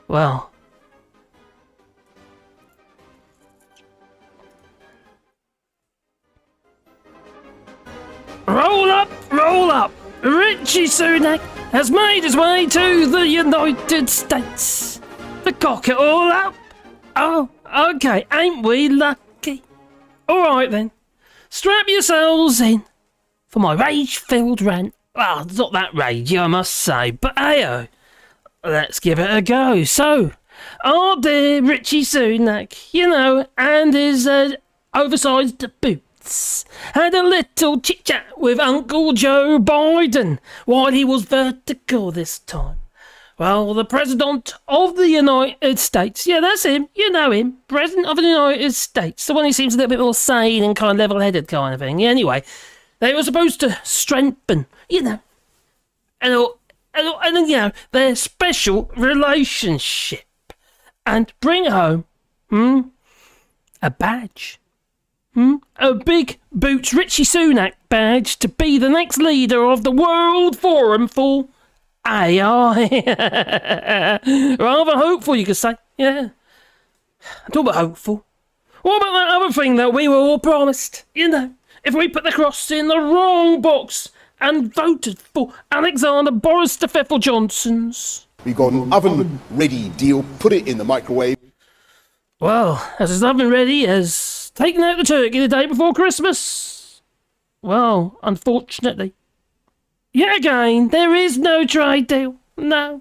Well, roll up, roll up. Rishi Sunak has made his way to the United States to cock it all up. Oh, okay, ain't we lucky? Alright then, strap yourselves in for my rage-filled rant. Well, it's not that ragey, I must say, but hey-oh, let's give it a go. So, our dear Rishi Sunak, and his oversized boots, had a little chit-chat with Uncle Joe Biden while he was vertical this time. Well, the President of the United States, yeah, that's him, you know him, President of the United States, the one who seems a little bit more sane and kind of level-headed kind of thing. Anyway, they were supposed to strengthen, their special relationship and bring home, a badge. A big boots Rishi Sunak badge to be the next leader of the World Forum for AI. Rather hopeful, you could say. Yeah. Talk about hopeful. What about that other thing that we were all promised? If we put the cross in the wrong box and voted for Alexander Boris the Pfeffel Johnsons. We got an oven-ready deal, put it in the microwave. Well, as his oven ready as taking out the turkey the day before Christmas. Well, unfortunately, yet again, there is no trade deal. No.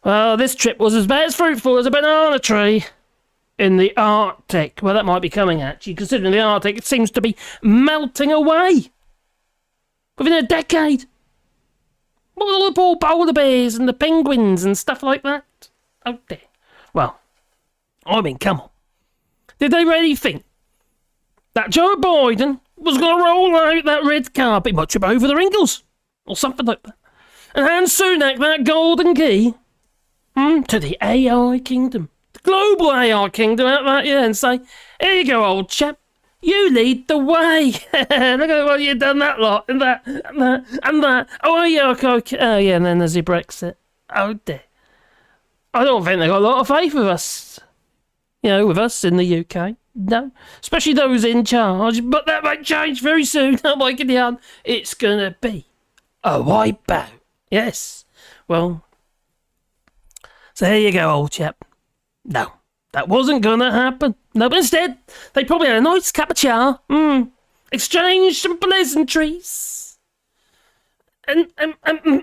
Well, this trip was about as fruitful as a banana tree in the Arctic. Well, that might be coming at you, considering the Arctic seems to be melting away within a decade. What with all the poor polar bears and the penguins and stuff like that? Oh dear. Well, I mean, come on. Did they really think that Joe Biden was going to roll out that red carpet, might trip over the wrinkles, or something like that, and hand Sunak that golden key to the AI kingdom, the global AI kingdom at that, and say, here you go, old chap, you lead the way. Look at what you've done, that lot, and that, and that. Oh, yeah, okay. Oh, yeah, and then there's your Brexit. Oh, dear. I don't think they got a lot of faith with us. With us in the UK. No. Especially those in charge. But that might change very soon. Oh my God. It's gonna be a wipeout. Yes. Well. So here you go, old chap. No. That wasn't gonna happen. No, but instead, they probably had a nice cup of chow. Exchanged some pleasantries. And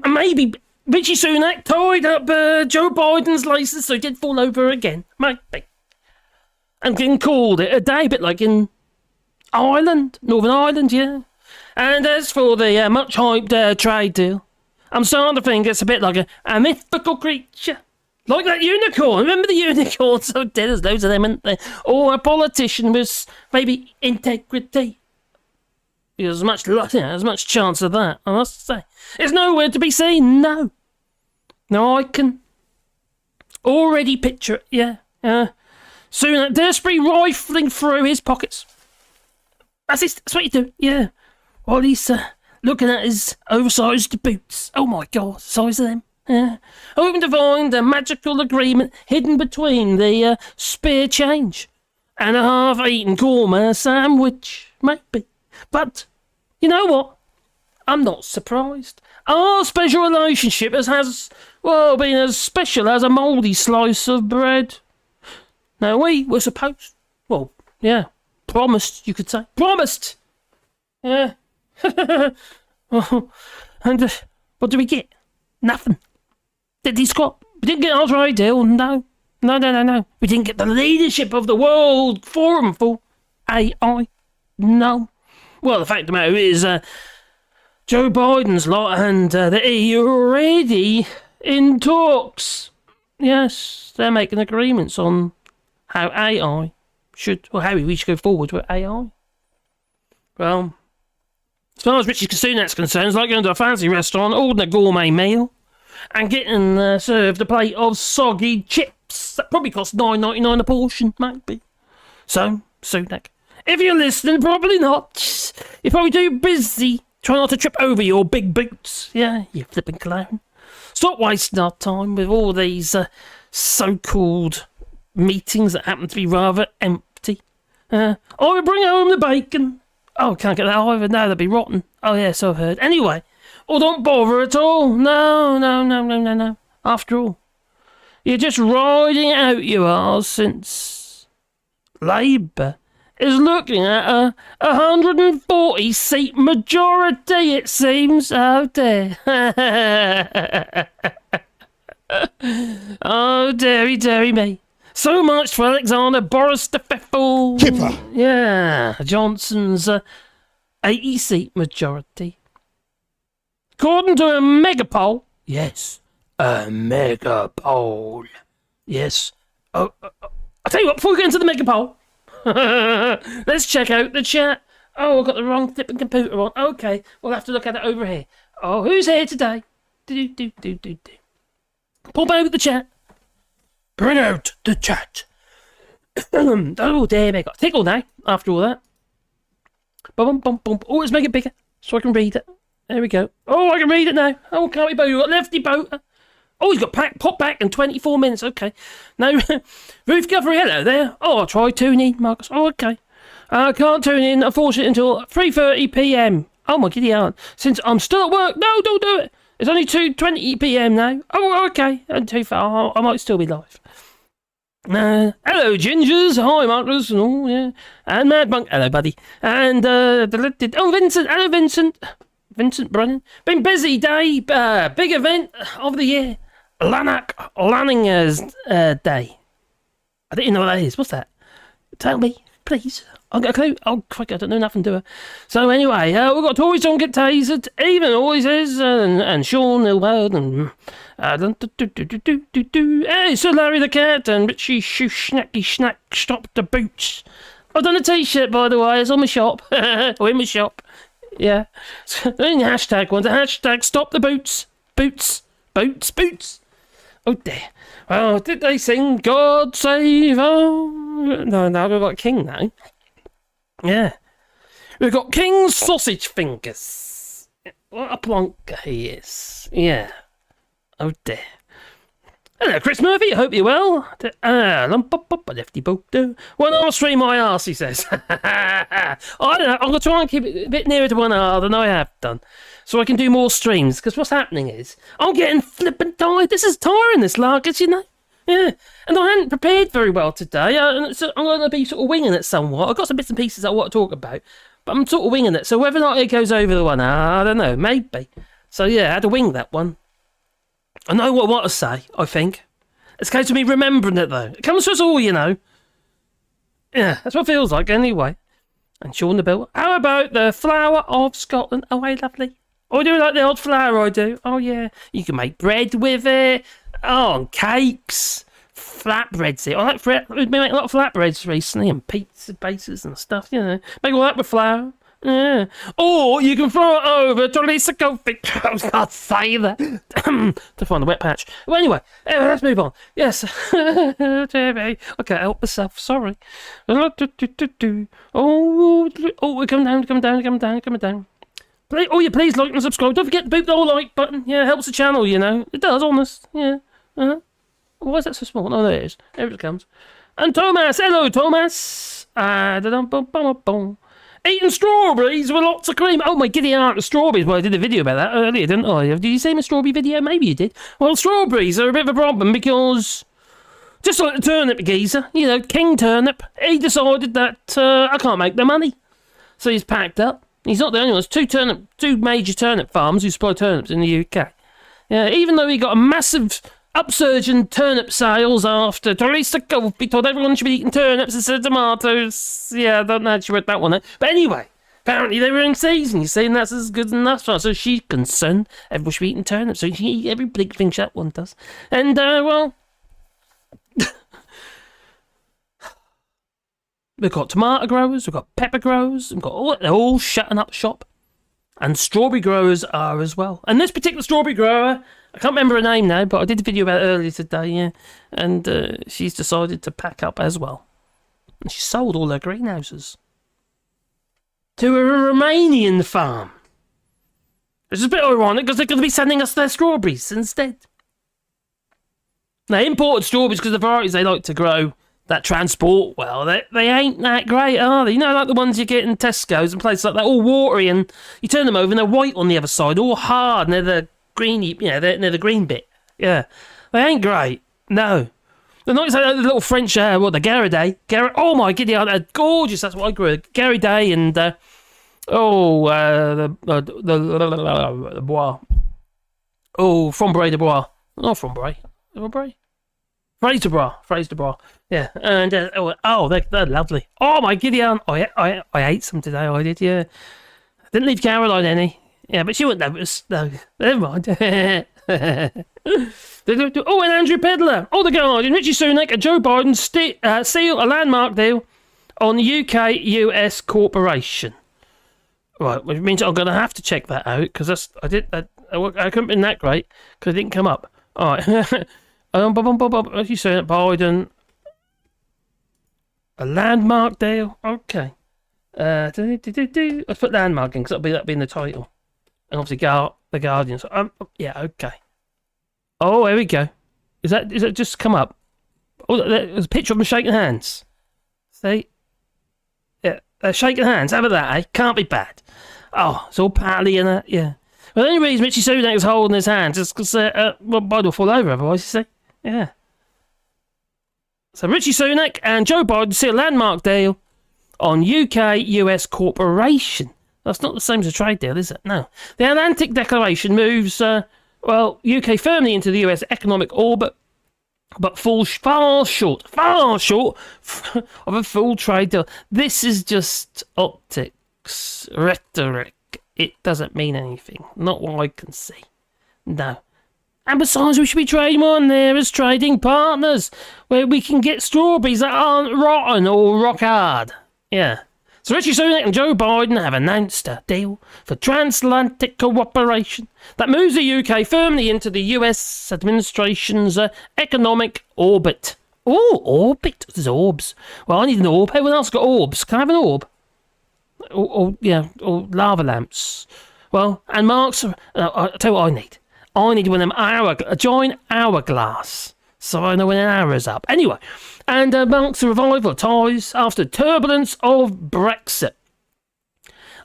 maybe Rishi Sunak tied up Joe Biden's laces so he did fall over again. Might be. And called it a day, a bit like in Ireland, Northern Ireland, yeah. And as for the much-hyped trade deal, I'm starting to think it's a bit like a mythical creature. Like that unicorn. Remember the unicorn? So dead, there's loads of them, isn't there? Or a politician with maybe integrity. There's as much chance of that, I must say. It's nowhere to be seen, no. No, I can already picture it, yeah. Sunak desperately rifling through his pockets. That's what you do, yeah. While he's looking at his oversized boots. Oh my God, the size of them. Yeah. Hoping to find a magical agreement hidden between the spare change and a half-eaten gourmet sandwich, maybe. But, you know what? I'm not surprised. Our special relationship has been as special as a mouldy slice of bread. Now, we were supposed... Well, yeah. Promised, you could say. Promised! Yeah. And what did we get? Nothing. Did he squat? We didn't get our trade deal. No. We didn't get the leadership of the World Forum for AI. No. Well, the fact of the matter is, Joe Biden's lot and the EU are already in talks. Yes, they're making agreements on how AI should, or how we should go forward with AI. Well, as far as Rishi Sunak's concerned, it's like going to a fancy restaurant, ordering a gourmet meal, and getting served a plate of soggy chips. That probably costs $9.99 a portion, maybe. So, Sunak, if you're listening, probably not. You're probably too busy trying not to trip over your big boots. Yeah, you flipping clown. Stop wasting our time with all these so-called meetings that happen to be rather empty. I will bring home the bacon. Oh, can't get that either. No, that'd be rotten. Oh, yeah, so I've heard. Anyway, don't bother at all. No. After all, you're just riding it out, you are, since Labour is looking at a 140-seat majority, it seems. Oh, dear. Oh, dearie me. So much for Alexander Boris the Fiffle. Kipper. Yeah, Johnson's 80-seat majority. According to a mega poll. Yes, a mega poll. Yes. I'll tell you what, before we get into the mega poll, let's check out the chat. Oh, I've got the wrong flipping computer on. Okay, we'll have to look at it over here. Oh, who's here today? Do. Pop out the chat. Bring out the chat. Oh, damn, I got a tickle now after all that. Bum. Oh, let's make it bigger so I can read it. There we go. Oh, I can read it now. Oh, can't we both? We've got Lefty Boater. Oh, he's got pop back in 24 minutes. Okay. Now, Ruth Guthrie, hello there. Oh, I'll try tuning in, Marcus. Oh, okay. I can't tune in, unfortunately, until 3:30 p.m. Oh, my giddy aunt. Since I'm still at work. No, don't do it. It's only 2:20 p.m. now. Oh, okay. And too far. I might still be live. Hello, Gingers. Hi, Marcus. Oh, yeah. And Mad Monk. Hello, buddy. And, Vincent. Hello, Vincent. Vincent Brennan. Been busy day. Big event of the year. Lanninger's Day. I don't even know what that is. What's that? Tell me, please. I've got a clue. Oh, crikey, I don't know nothing to her. So anyway, we've got Tories don't get tasered. Even always is. And Sean Ilward and... Hey, Sir Larry the Cat and Richie Snacky Snack Stop the Boots. I've done a t-shirt, by the way. It's on my shop. Or in my shop. Yeah. So, in the hashtag ones. The hashtag Stop the Boots. Boots. Oh dear. Oh, did they sing God Save... Oh... No, we've got King now. Yeah. We've got King's Sausage Fingers. What a plonker he is. Yeah. Oh dear. Hello, Chris Murphy. I hope you're well. Lump up, lefty boop do. 1 hour stream my arse, he says. I don't know. I'm going to try and keep it a bit nearer to 1 hour than I have done, so I can do more streams. Because what's happening is I'm getting flippin' tired. This is tiring, this larkers, you know. Yeah, and I hadn't prepared very well today. So I'm going to be sort of winging it somewhat. I've got some bits and pieces I want to talk about, but I'm sort of winging it. So whether or not it goes over the 1 hour, I don't know. Maybe. So yeah, I had to wing that one. I know what I want to say, I think. It's a case of me remembering it, though. It comes to us all, you know. Yeah, that's what it feels like, anyway. And Sean the Bill. How about the flower of Scotland? Oh, hey, lovely. Oh, I do like the old flour, I do. Oh, yeah. You can make bread with it. Oh, and cakes. Flatbreads. I like we've been making a lot of flatbreads recently, and pizza bases and stuff, you know. Make all that with flour. Yeah. Or you can throw it over to Lisa Kofi. I was going to say that. To find the wet patch. Well, anyway, let's move on. Yes. I can't help myself. Sorry. Oh, we're coming down. Please like and subscribe. Don't forget to boot the whole like button. Yeah, it helps the channel, you know. It does, honest. Yeah. Why is that so small? Oh, there it is. There it comes. And Thomas. Hello, Thomas. Eating strawberries with lots of cream. Oh, my giddy aunt of strawberries. Well, I did a video about that earlier, didn't I? Did you see my strawberry video? Maybe you did. Well, strawberries are a bit of a problem because, just like the turnip geezer, you know, King Turnip, he decided that I can't make the money. So he's packed up. He's not the only one. There's two major turnip farms who supply turnips in the UK. Yeah, even though he got a massive upsurge in turnip sales after Teresa Kofi told everyone should be eating turnips instead of tomatoes. Yeah, I don't know how she read that one. But anyway, apparently they were in season, you see, and that's as good enough. So she's concerned everyone should be eating turnips. So she can eat every big thing that one does. And, well... we've got tomato growers, we've got pepper growers, they're all shutting up shop. And strawberry growers are as well. And this particular strawberry grower... I can't remember her name now, but I did a video about it earlier today, yeah. And she's decided to pack up as well. And she sold all her greenhouses to a Romanian farm. It's a bit ironic because they're going to be sending us their strawberries instead. Now, imported strawberries, because the varieties they like to grow that transport well, they ain't that great, are they? You know, like the ones you get in Tesco's and places like that, all watery, and you turn them over and they're white on the other side, all hard, and they're the greeny, they're the green bit. Yeah, they ain't great. No. They're not like the little French, the Gariday. Oh my giddy, they're gorgeous. That's what I grew. Gariday and, the Bois. Oh, Framboise de Bois. Not Framboise. Fraise de Bois. Yeah, and they're lovely. Oh my giddy aunt, I ate some today. I did. Yeah, I didn't leave Caroline any. Yeah, but she wouldn't notice. No, never mind. Oh, and Andrew Pedler. Oh, the Guardian. Rishi Sunak and Joe Biden seal a landmark deal on UK-US cooperation. Right, which means I'm going to have to check that out because I couldn't be that great because it didn't come up. All right. Rishi Sunak, Biden. A landmark deal. Okay. Let's put landmark in because that'll be in the title. And obviously, the Guardian. So, yeah, okay. Oh, here we go. Is that just come up? Oh, there's a picture of them shaking hands. See? Yeah, they're shaking hands. How about that, eh? Can't be bad. Oh, it's all pally and that, yeah. Well, the only reason Rishi Sunak is holding his hands is because, Biden will fall over otherwise, you see? Yeah. So Rishi Sunak and Joe Biden see a landmark deal on UK-US cooperation. That's not the same as a trade deal, is it? No. The Atlantic Declaration moves, UK firmly into the US economic orbit, but falls far short of a full trade deal. This is just optics, rhetoric. It doesn't mean anything. Not what I can see. No. And besides, we should be trading on there as trading partners, where we can get strawberries that aren't rotten or rock hard. Yeah. So Rishi Sunak and Joe Biden have announced a deal for transatlantic cooperation that moves the UK firmly into the US administration's economic orbit. Oh, orbit? There's orbs. Well, I need an orb. Everyone else got orbs. Can I have an orb? Or lava lamps. Well, and marks. I'll tell you what I need. I need one of them a giant hourglass, so I know when an hour is up. Anyway, and marks the revival of ties after turbulence of Brexit.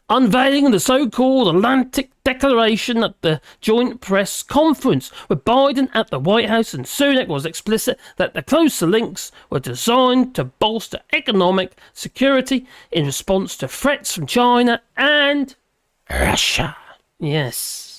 Unveiling the so-called Atlantic Declaration at the joint press conference, with Biden at the White House, and Sunak was explicit that the closer links were designed to bolster economic security in response to threats from China and Russia. Yes.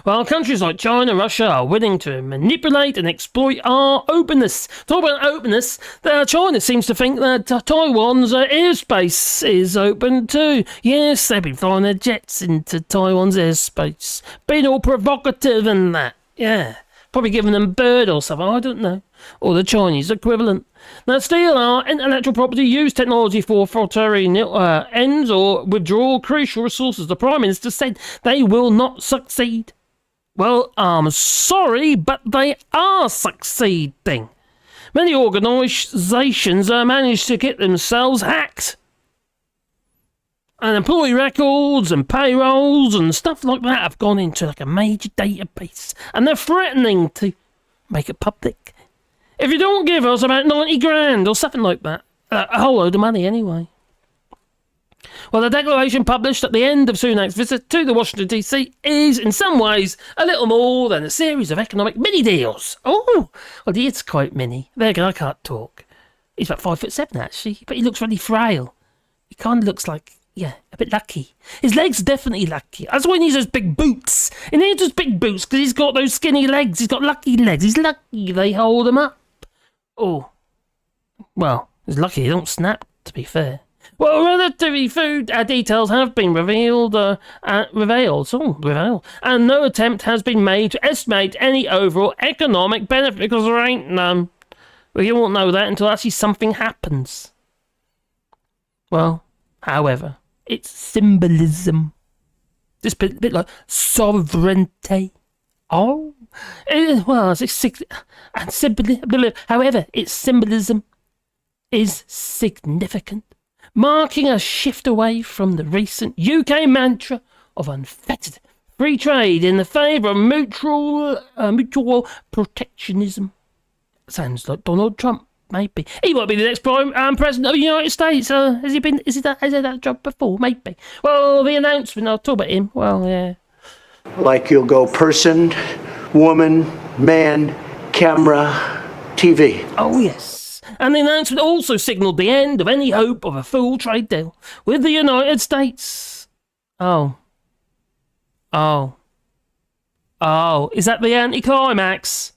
While countries like China and Russia are willing to manipulate and exploit our openness. Talk about openness, China seems to think that Taiwan's airspace is open too. Yes, they've been flying their jets into Taiwan's airspace. Being all provocative and that. Yeah. Probably giving them bird or something, I don't know. Or the Chinese equivalent. Now, steal our intellectual property, use technology for authoritarian ends, or withdraw crucial resources. The Prime Minister said they will not succeed. Well, I'm sorry, but they are succeeding. Many organisations managed to get themselves hacked. And employee records and payrolls and stuff like that have gone into like a major database. And they're threatening to make it public. If you don't give us about 90 grand or something like that. A whole load of money anyway. Well, the declaration published at the end of Sunak's visit to the Washington DC is in some ways a little more than a series of economic mini deals. Oh, well, he is quite mini. There again, I can't talk. He's about 5'7" actually, but he looks really frail. He kind of looks like, yeah, a bit lucky. His legs are definitely lucky. That's why he needs those big boots. He needs those big boots because he's got those skinny legs. He's got lucky legs. He's lucky they hold him up. Oh. Well, he's lucky they don't snap, to be fair. Well, relatively few details have been revealed, and no attempt has been made to estimate any overall economic benefit because there ain't none. Well, you won't know that until actually something happens. Well, however, it's symbolism. Just a bit like sovereignty. Oh, well, however, its symbolism is significant, marking a shift away from the recent UK mantra of unfettered Free trade in the favour of mutual protectionism. Sounds like Donald Trump, maybe. He might be the next president of the United States. Has he had that job before? Maybe. Well, the announcement, I'll talk about him. Well, yeah. Like you'll go person, woman, man, camera, TV. Oh, yes. And the announcement also signalled the end of any hope of a full trade deal with the United States. Oh, is that the anticlimax?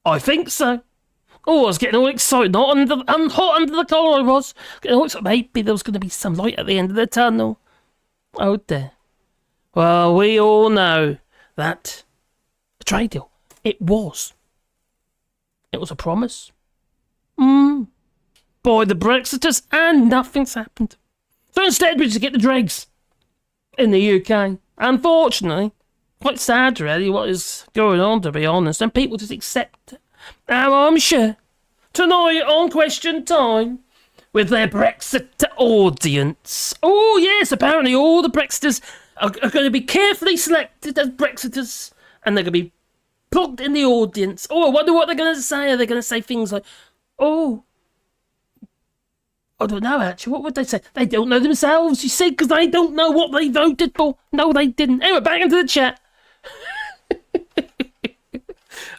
I think so. Oh, I was getting all excited. Hot under the collar I was. Getting all excited. Maybe there was going to be some light at the end of the tunnel. Oh, dear. Well, we all know that the trade deal, it was a promise. By the Brexiters, and nothing's happened. So instead, we just get the dregs in the UK. Unfortunately, quite sad really what is going on, to be honest, and people just accept it. Now I'm sure tonight on Question Time with their Brexit audience. Oh yes, apparently all the Brexiters are going to be carefully selected as Brexiters, and they're going to be plugged in the audience. Oh, I wonder what they're going to say. Are they going to say things like, oh, I don't know, actually. What would they say? They don't know themselves, you see, because they don't know what they voted for. No, they didn't. Anyway, back into the chat.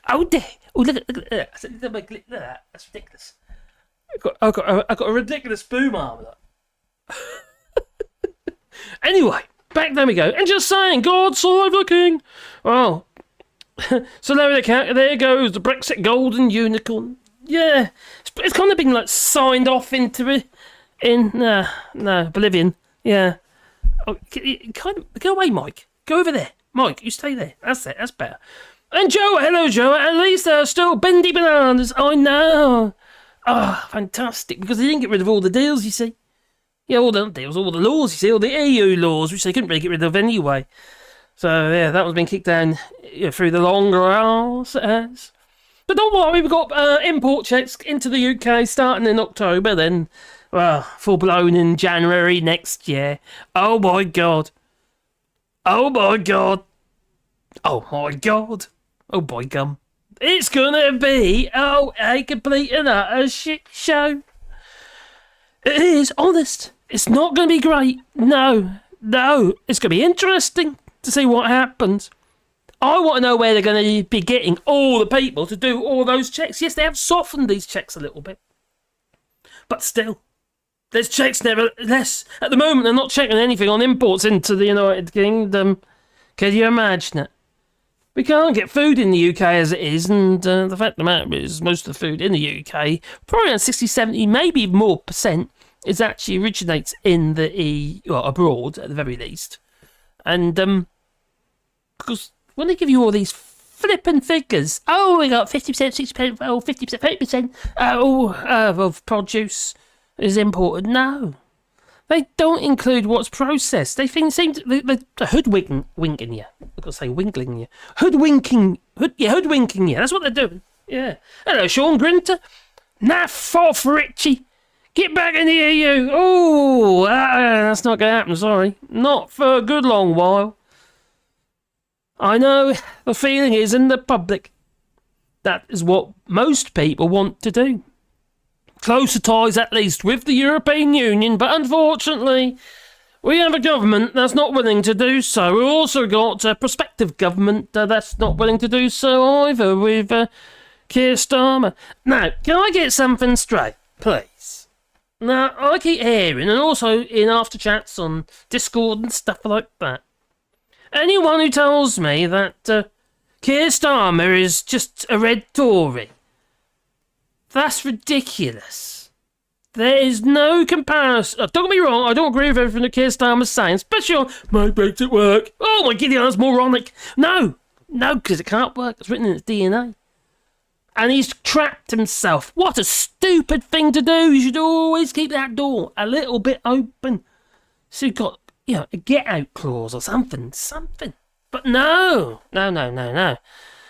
Oh, dear. Oh, look at that. Look at that. That's ridiculous. I've got a ridiculous boom arm. Anyway, back there we go. And just saying, God save the king. Well, so there goes the Brexit golden unicorn. Yeah, it's kind of been like signed off into Bolivian. Yeah. Oh, kind of go away, Mike. Go over there, Mike. You stay there. That's it. That's better. And Joe, hello, Joe. At least there are still bendy bananas. I know. Ah, fantastic. Because they didn't get rid of all the deals, you see. Yeah, all the deals, all the laws, you see, all the EU laws, which they couldn't really get rid of anyway. So yeah, that was being kicked down through the long grass. But don't worry, we've got import checks into the UK starting in October, then, well, full blown in January next year. Oh my God. Oh my God. Oh my God. Oh boy gum. It's gonna be, a complete and utter shit show. It is, honest. It's not gonna be great. No. It's gonna be interesting to see what happens. I want to know where they're going to be getting all the people to do all those checks. Yes, they have softened these checks a little bit. But still, there's checks nevertheless. At the moment, they're not checking anything on imports into the United Kingdom. Can you imagine it? We can't get food in the UK as it is, and the fact of the matter is most of the food in the UK, probably around 60, 70, maybe even more percent, is actually originates in the abroad at the very least. And because when they give you all these flippin' figures, we got 50%, 60%, 50%, 30% of produce is imported. No, they don't include what's processed. They seem to hoodwinking you. I've got to say winkling you. Hoodwinking you. That's what they're doing. Yeah. Hello, Sean Grinter. Naff off, Richie. Get back in the EU. Oh, that's not going to happen, sorry. Not for a good long while. I know the feeling is in the public. That is what most people want to do. Closer ties, at least, with the European Union, but unfortunately, we have a government that's not willing to do so. We've also got a prospective government that's not willing to do so either, with Keir Starmer. Now, can I get something straight, please? Now, I keep hearing, and also in after chats on Discord and stuff like that, anyone who tells me that Keir Starmer is just a red Tory, that's ridiculous. There is no comparison. Don't get me wrong, I don't agree with everything that Keir Starmer's saying, especially on my Brexit work. Oh my Gideon, that's moronic. No, because it can't work. It's written in its DNA. And he's trapped himself. What a stupid thing to do. You should always keep that door a little bit open. So you've got, a get-out clause or something. But no.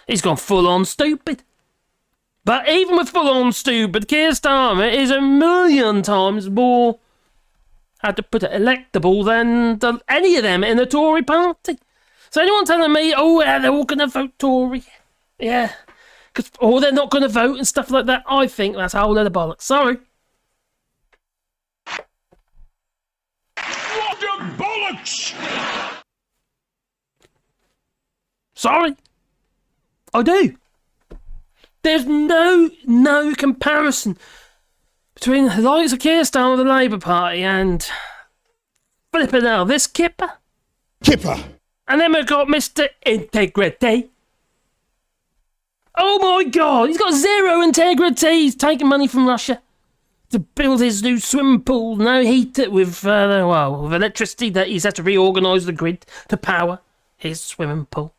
He's gone full-on stupid. But even with full-on stupid, Keir Starmer is a million times more, how to put it, electable than any of them in the Tory party. So anyone telling me, oh, yeah, they're all going to vote Tory, yeah, or they're not going to vote and stuff like that, I think that's a whole load of bollocks. Sorry. What a bollocks! Sorry. I do. There's no comparison between the likes of Keir Starmer of the Labour Party and flipping hell, this kipper. Kipper. And then we've got Mr. Integrity. Oh my God, he's got zero integrity. He's taking money from Russia to build his new swimming pool. No heat it with electricity that he's had to reorganise the grid to power his swimming pool.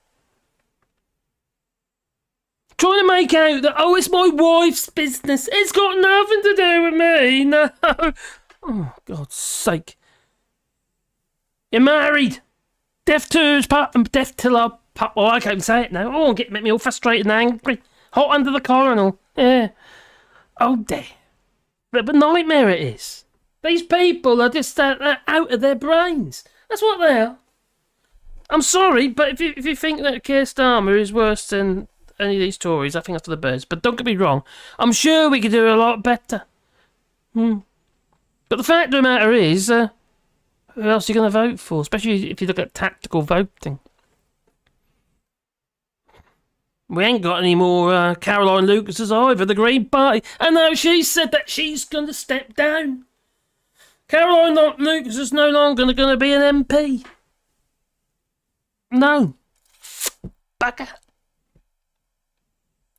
Trying to make out that, oh, it's my wife's business. It's got nothing to do with me. No. Oh, God's sake. You're married. Deaf to his part and deaf till our part. Well, I can't even say it now. Oh, make me all frustrated and angry. Hot under the collar and all. Yeah. Oh, dear. But a nightmare it is. These people are just out of their brains. That's what they are. I'm sorry, but if you think that Keir Starmer is worse than any of these Tories, I think that's for the birds. But don't get me wrong, I'm sure we could do a lot better. But the fact of the matter is, who else are you going to vote for? Especially if you look at tactical voting. We ain't got any more Caroline Lucases either, the Green Party. And now she said that she's going to step down. Caroline Lucas is no longer going to be an MP. No. Bugger.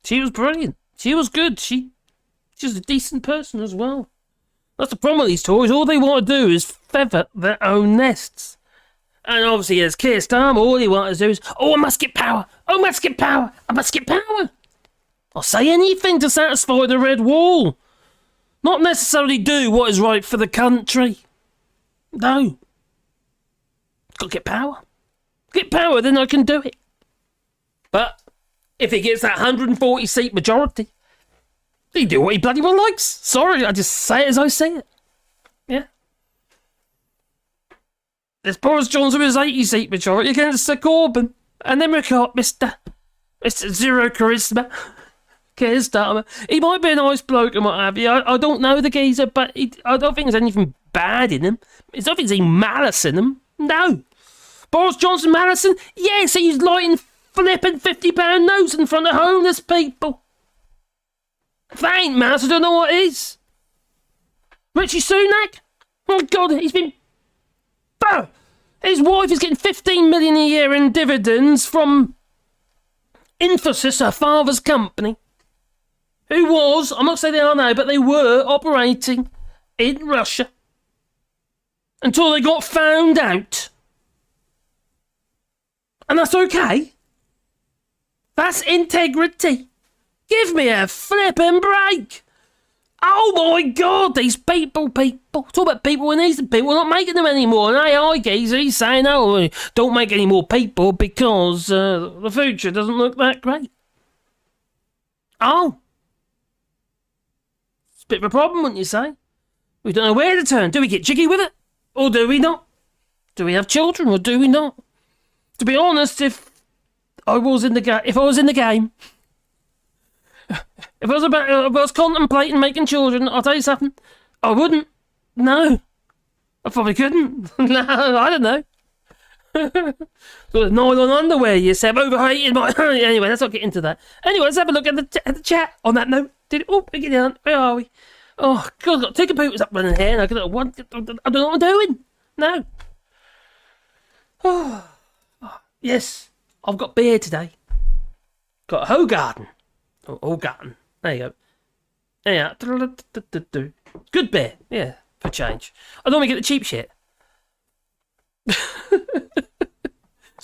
She was brilliant. She was good. She's a decent person as well. That's the problem with these Tories. All they want to do is feather their own nests. And obviously, as Keir Starmer, all he wants to do is, oh, I must get power. Oh, I must get power. I must get power. I'll say anything to satisfy the red wall. Not necessarily do what is right for the country. No. Got to get power. Get power, then I can do it. But if he gets that 140 seat majority, he do what he bloody well likes. Sorry, I just say it as I say it. Yeah. There's Boris Johnson with his 80 seat majority against Sir Corbyn. And then we've got Mr. Zero Charisma, Keir Starmer. He might be a nice bloke and what have you. I don't know the geezer, but I don't think there's anything bad in him. I don't think there's any malice in him. No. Boris Johnson Madison? Yes, he's lighting flipping £50 notes in front of homeless people. If that ain't malice, I don't know what is. Rishi Sunak? Oh God, he's been... His wife is getting 15 million a year in dividends from Infosys, her father's company, who was, I'm not saying they are now, but they were operating in Russia until they got found out. And that's okay. That's integrity. Give me a flipping break. Oh my God, these people. Talk about people when these people are not making them anymore. And AI geezer, he's saying, oh, don't make any more people because the future doesn't look that great. Oh. It's a bit of a problem, wouldn't you say? We don't know where to turn. Do we get jiggy with it? Or do we not? Do we have children or do we not? To be honest, if I was in the game, if I was contemplating making children, I'll tell you something, I wouldn't. No. I probably couldn't. No, I don't know. Sort of nylon underwear, you said, overrated. Anyway, let's not get into that. Anyway, let's have a look at the chat on that note. Get down. Where are we? Oh, God, I've got two computers up running here, and I don't know what I'm doing. No. Oh. Yes, I've got beer today. Got a Hogarden. Oh, Hogarden. There you go. Yeah. Good beer. Yeah, for change. I normally get the cheap shit. It's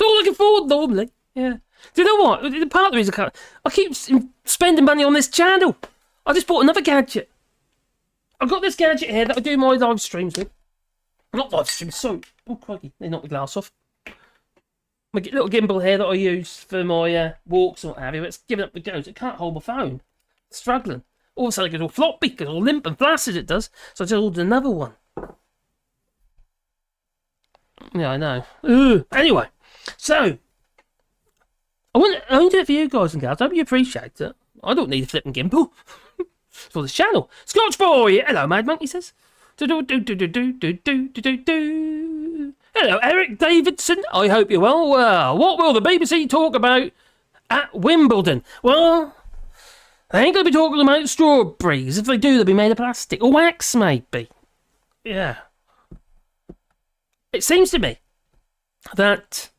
all looking forward normally. Yeah. Do you know what? Part of the reason I keep spending money on this channel. I just bought another gadget. I've got this gadget here that I do my live streams with. Not live streams, so... Oh, crikey. They knocked the glass off. My little gimbal here that I use for my walks and what have you, it's giving up the ghost. It can't hold my phone. It's struggling. All of a sudden it goes all floppy, it goes all limp and flaccid it does. So I just ordered another one. Yeah, I know. Ugh. Anyway, so I wouldn't do it for you guys and gals. I hope you appreciate it. I don't need a flipping gimbal for this channel. Scotch boy, hello, Mad Monkey says. Hello, Eric Davidson. I hope you're well. What will the BBC talk about at Wimbledon? Well, they ain't going to be talking about strawberries. If they do, they'll be made of plastic or wax, maybe. Yeah. It seems to me that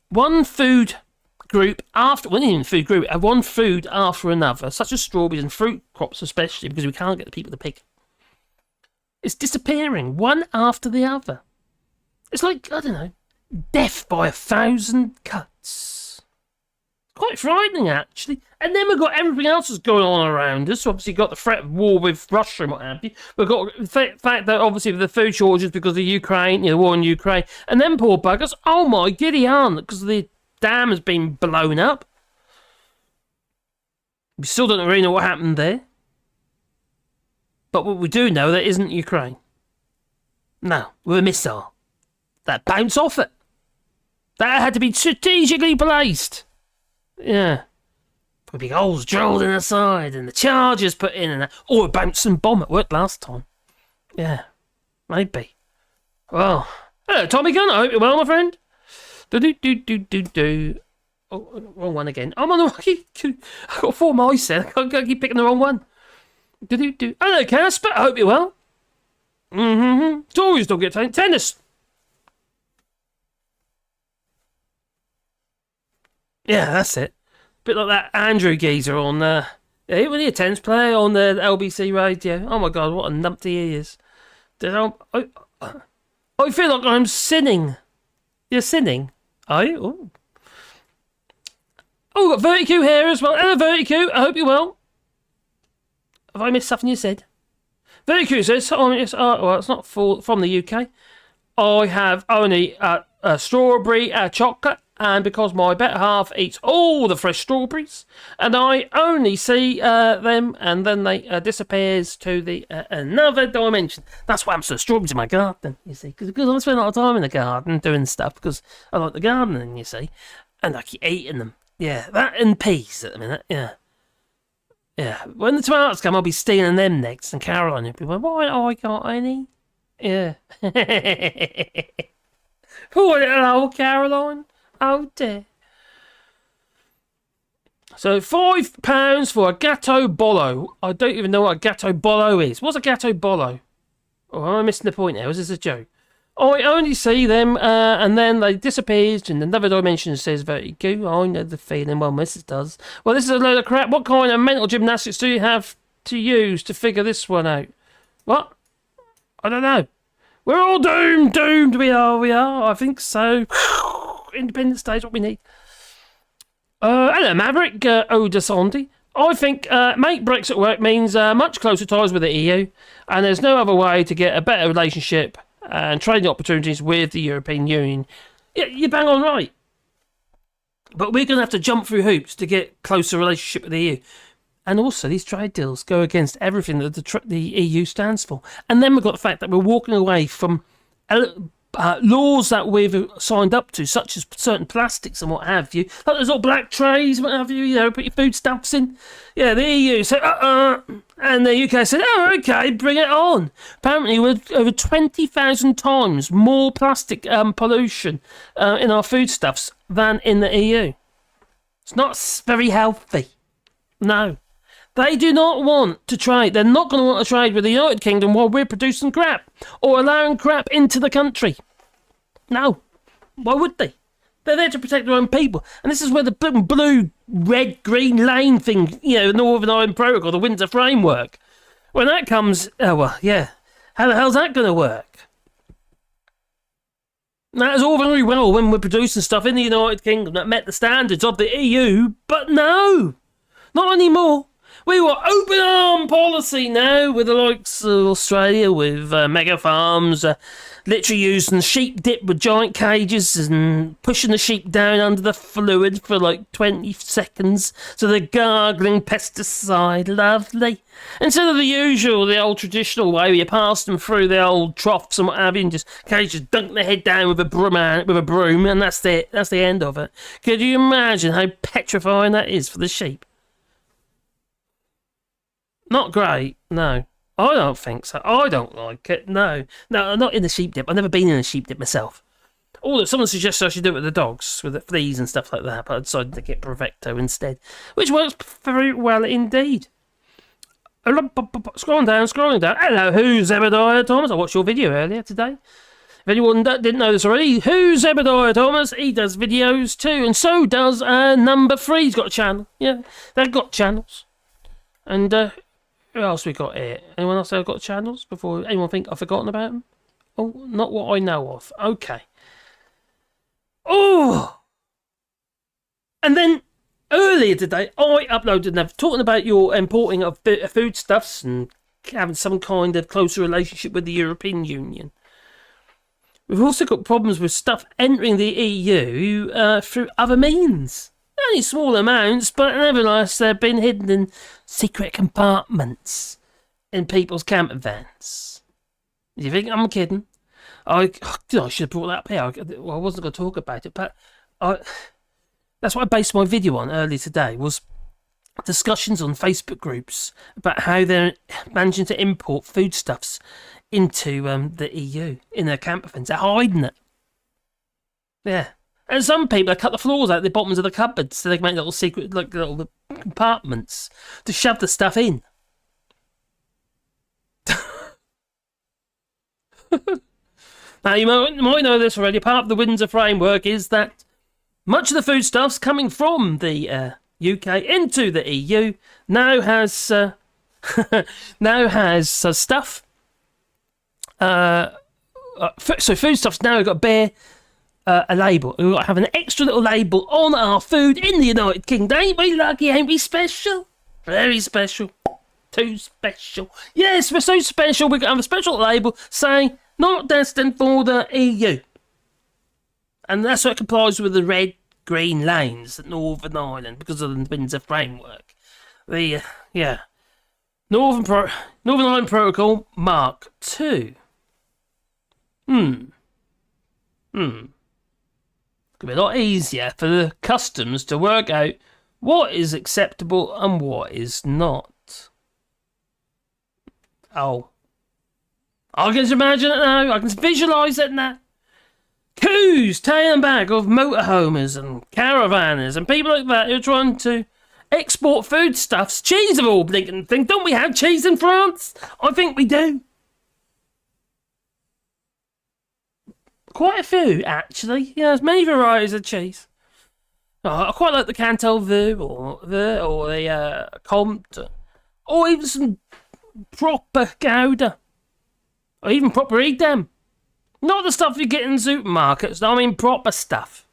one food group after, well, not even food group, one food after another, such as strawberries and fruit crops especially, because we can't get the people to pick, it's disappearing one after the other. It's like, I don't know, death by 1,000 cuts. Quite frightening, actually. And then we've got everything else that's going on around us. Obviously, you've got the threat of war with Russia and what have you. We've got the fact that, obviously, the food shortages because of Ukraine, the war in Ukraine. And then, poor buggers, oh my giddy aunt, because the dam has been blown up. We still don't really know what happened there. But what we do know, that isn't Ukraine. No, with a missile that bounced off it. That had to be strategically placed. Yeah. With big holes drilled in the side and the charges put in and that. Or a bouncing bomb. It worked last time. Yeah. Maybe. Well. Hello, Tommy Gunn. I hope you're well, my friend. Do. Oh, wrong one again. I'm on the I've got 4 mice there. I can't keep picking the wrong one. Do. Hello, Casper. I hope you're well. Tories don't get tennis. Yeah, that's it. Bit like that Andrew geezer on he was a tennis player on the LBC radio. Oh my god, what a numpty he is. I feel like I'm sinning. You're sinning? Are you? Oh, got Vertigo here as well. Hello, Vertigo. I hope you're well. Have I missed something you said? Vertigo says, well, it's not from the UK. I have only a strawberry chocolate, and because my better half eats all the fresh strawberries, and I only see them, and then they disappears to the another dimension. That's why I'm so strawberries in my garden, you see, because I spend a lot of time in the garden doing stuff because I like the gardening, you see, and I keep eating them. Yeah, that and peas at the minute. Yeah. When the tomatoes come, I'll be stealing them next, and Caroline will be like, "Why I got any?" Yeah. Poor little old Caroline. Oh dear. So £5 for a gatto bolo. I don't even know what a gatto bolo is. What's a gatto bolo? Oh, am I missing the point now? Is this a joke? I only see them and then they disappear in another dimension, says Vertigo. I know the feeling. Well, Mrs. does. Well, this is a load of crap. What kind of mental gymnastics do you have to use to figure this one out? What? I don't know. We're all doomed. We are. I think so. Independence Day is what we need. Hello, Maverick Odasandi. I think make Brexit work means much closer ties with the EU, and there's no other way to get a better relationship and trading opportunities with the European Union. Yeah, you're bang on right. But we're going to have to jump through hoops to get closer relationship with the EU. And also, these trade deals go against everything that the EU stands for. And then we've got the fact that we're walking away from laws that we've signed up to, such as certain plastics and what have you. Like those little black trays, what have you, put your foodstuffs in. Yeah, the EU said, and the UK said, oh, okay, bring it on. Apparently, with over 20,000 times more plastic pollution in our foodstuffs than in the EU. It's not very healthy. No. They do not want to trade. They're not going to want to trade with the United Kingdom while we're producing crap or allowing crap into the country. No. Why would they? They're there to protect their own people. And this is where the blue, red, green lane thing, the Northern Ireland Protocol, the Windsor Framework. When that comes, how the hell's that going to work? That's all very well when we're producing stuff in the United Kingdom that met the standards of the EU, but no. Not anymore. We want open arm policy now with the likes of Australia, with mega farms, literally using sheep dip with giant cages and pushing the sheep down under the fluid for like 20 seconds so they're gargling pesticide. Lovely. Instead of the old traditional way where you pass them through the old troughs and what have you and just dunk their head down with a broom and that's it. That's the end of it. Could you imagine how petrifying that is for the sheep? Not great, no. I don't think so. I don't like it, no. No, I'm not in the sheep dip. I've never been in a sheep dip myself. Although someone suggested I should do it with the dogs, with the fleas and stuff like that, but I decided to get Provecto instead, which works very well indeed. Scrolling down. Hello, who's Zebediah Thomas? I watched your video earlier today. If anyone didn't know this already, who's Zebediah Thomas? He does videos too, and so does Number 3. He's got a channel. Yeah, they've got channels. And who else we got here? Anyone else have got channels before anyone think I've forgotten about them? Oh, not what I know of. Okay. Oh! And then earlier today, I uploaded another talking about your importing of foodstuffs and having some kind of closer relationship with the European Union. We've also got problems with stuff entering the EU through other means. Only small amounts, but nevertheless they've been hidden in secret compartments in people's camper vans. Do you think I'm kidding? I should have brought that up here. Well, I wasn't going to talk about it, but that's what I based my video on earlier today, was discussions on Facebook groups about how they're managing to import foodstuffs into the EU in their camper vans. They're hiding it. Yeah. And some people cut the floors out the bottoms of the cupboards so they can make little secret, like little compartments to shove the stuff in. Now, you might know this already. Part of the Windsor framework is that much of the foodstuffs coming from the UK into the EU now has stuff. So foodstuffs now got to bear a label. We've got to have an extra little label on our food in the United Kingdom. Ain't we lucky? Ain't we special? Very special. Too special. Yes, we're so special. We've got to have a special label saying not destined for the EU. And that's what complies with the red, green lanes at Northern Ireland because of the Windsor framework. The, Northern Ireland Protocol Mark II. Could be a lot easier for the customs to work out what is acceptable and what is not. Oh. I can imagine it now. I can visualise it now. Coups taken back of motorhomers and caravanners and people like that who are trying to export foodstuffs. Cheese of all blinking things. Don't we have cheese in France? I think we do. Quite a few, actually. Yeah, there's many varieties of cheese. I quite like the Cantal Vue or the Comte, or even some proper Gouda, or even proper Edam. Not the stuff you get in supermarkets. I mean proper stuff.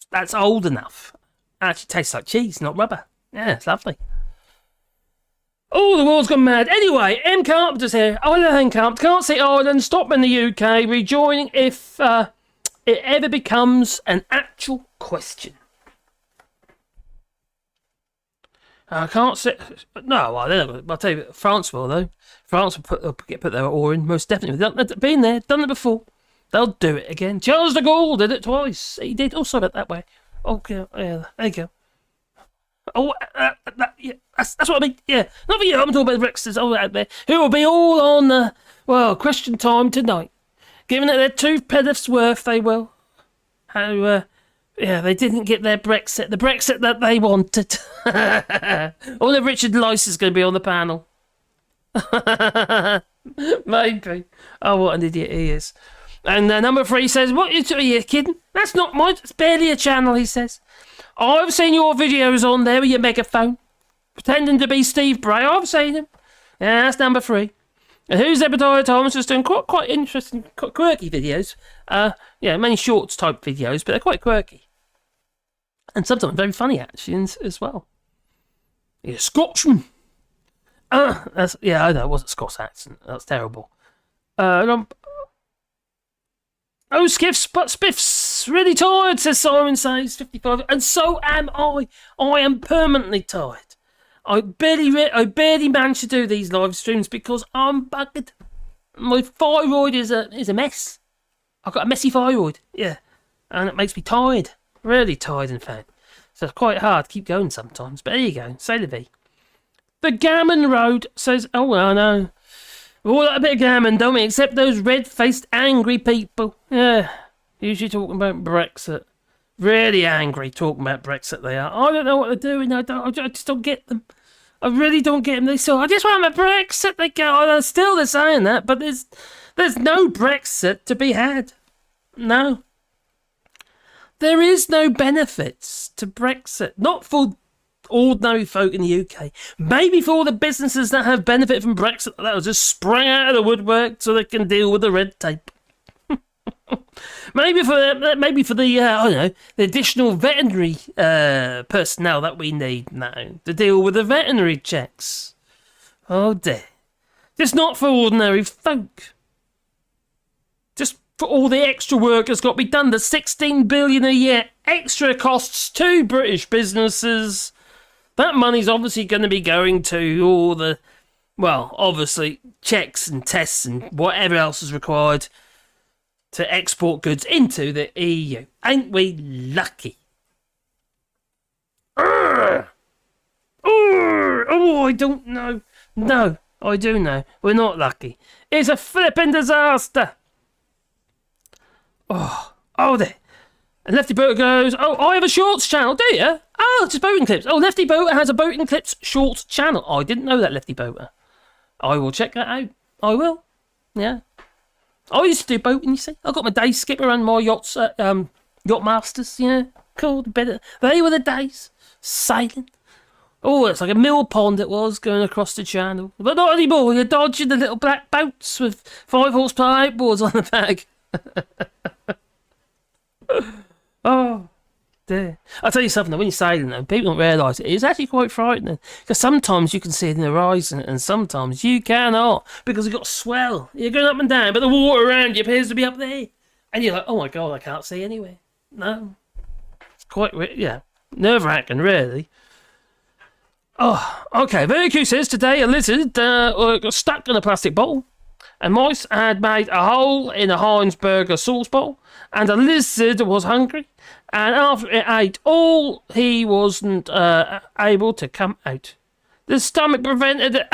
That's old enough. Actually tastes like cheese, not rubber. Yeah, it's lovely. Oh, the world's gone mad. Anyway, M. Carpenter's here. Island Hancock. Can't see Ireland. Stop in the UK. Rejoining if it ever becomes an actual question. I can't see. No, I'll tell you, France will, though. France will put their oar in, most definitely. They've been there, done it before. They'll do it again. Charles de Gaulle did it twice. He did. Also, that way. Okay, yeah, there you go. Oh, yeah, that's what I mean. Yeah, not for you. I'm talking about the Brexiters all out there who will be all on question time tonight. Given that they're 2 penn'orths worth, they will. How they didn't get their Brexit, the Brexit that they wanted. All of Richard Lice is going to be on the panel. Maybe. Oh, what an idiot he is. And number 3 says, "What are you kidding? That's not mine. It's barely a channel," he says. "I've seen your videos on there with your megaphone, pretending to be Steve Bray. I've seen him." Yeah, that's number 3. And who's Zebediah Thomas is doing quite interesting, quirky videos. Many shorts type videos, but they're quite quirky. And sometimes very funny, actually, as well. He's a Scotsman. Yeah, I know, it wasn't a Scots accent. That's terrible. Spiff's really tired, says Simon Says, 55. And so am I. I am permanently tired. I barely manage to do these live streams because I'm buggered. My thyroid is a mess. I've got a messy thyroid, yeah. And it makes me tired. Really tired, in fact. So it's quite hard to keep going sometimes. But there you go, say la vie. The Gammon Road says, oh, well, I know. We all like a bit of gammon, don't we? Except those red-faced, angry people. Yeah, usually talking about Brexit. Really angry talking about Brexit they are. I don't know what they're doing. I just don't get them. I really don't get them. They say, I just want a Brexit. They go, and still they're saying that, but there's no Brexit to be had. No. There is no benefits to Brexit. Not for ordinary folk in the UK. Maybe for all the businesses that have benefit from Brexit that will just spring out of the woodwork so they can deal with the red tape. maybe for the I don't know, the additional veterinary personnel that we need now to deal with the veterinary checks. Oh dear. Just not for ordinary folk. Just for all the extra work that's got to be done. The 16 billion a year extra costs to British businesses. That money's obviously going to be going to all the, well, obviously, checks and tests and whatever else is required to export goods into the EU. Ain't we lucky? Oh, I don't know. No, I do know. We're not lucky. It's a flipping disaster. Oh, there. And Lefty Boater goes, oh, I have a shorts channel, do you? Oh, just boating clips. Oh, Lefty Boater has a boating clips shorts channel. I didn't know that, Lefty Boater. I will check that out. I will. Yeah. I used to do boating, you see. I got my day skipper and my yachts at Yacht Masters, you know. Cool. They were the days. Sailing. Oh, it's like a mill pond it was going across the channel. But not anymore. You're dodging the little black boats with 5 horsepower outboards on the back. Oh, dear. I'll tell you something, though, when you're sailing, though, people don't realise it's actually quite frightening. Because sometimes you can see it in the horizon, and sometimes you cannot, because you've got swell. You're going up and down, but the water around you appears to be up there. And you're like, oh my God, I can't see anywhere. No. It's quite, nerve-wracking, really. Oh, okay. Very cute says, today a lizard got stuck in a plastic bottle. And mice had made a hole in a Heinz burger sauce bowl, and the lizard was hungry, and after it ate all, he wasn't able to come out. The stomach prevented it.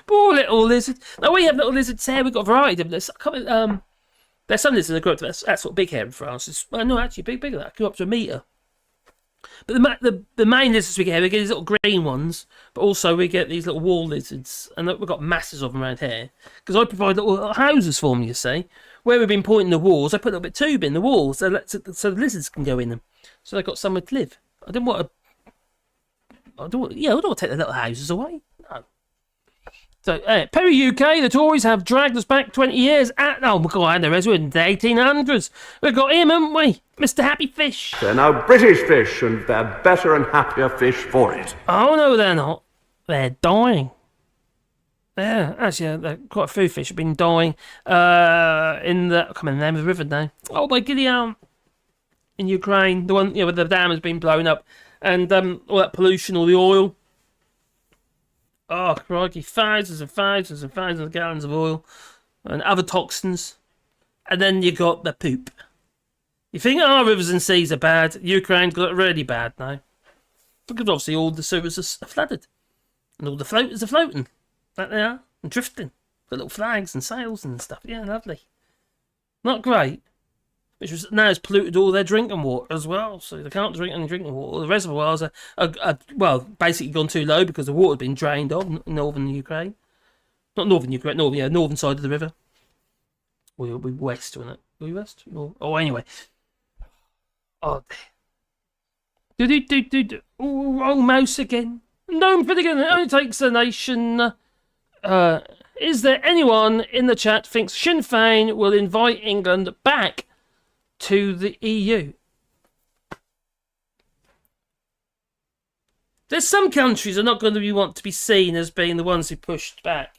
Poor little lizard. Now, we have little lizards here. We've got a variety of them. There's some lizards that grow up to that sort of big hair in France. No, actually, bigger than that. Go up to a metre. But the main lizards we get these little green ones, but also we get these little wall lizards, and we've got masses of them around here. Because I provide little houses for them, you see. Where we've been pointing the walls, I put a little bit of tube in the walls so the lizards can go in them. So they've got somewhere to live. I don't want to take the little houses away. No. So, Perry UK, the Tories have dragged us back 20 years. Oh, my God, I know, we're in the 1800s. We've got him, haven't we? Mr. Happy Fish. They're now British fish, and they're better and happier fish for it. Oh, no, they're not. They're dying. Yeah, actually, quite a few fish have been dying in the... I can't remember the name of the river now. Oh, by Gideon. In Ukraine. The one, where the dam has been blown up. And all that pollution, all the oil. Oh, crikey, thousands and thousands and thousands of gallons of oil and other toxins. And then you got the poop. You think our rivers and seas are bad? Ukraine's got it really bad now. Because obviously all the sewers are flooded. And all the floaters are floating. Like they are. And drifting. Got little flags and sails and stuff. Yeah, lovely. Not great. Which now has polluted all their drinking water as well. So they can't drink any drinking water. The reservoirs are basically gone too low because the water has been drained off in northern Ukraine. Not northern Ukraine, northern side of the river. We'll be west, won't it? Will we west? Oh, anyway. Oh, dear. Oh, mouse again. No, but again, it only takes a nation. Is there anyone in the chat thinks Sinn Féin will invite England back to the EU? There's some countries that are not going to want to be seen as being the ones who pushed back.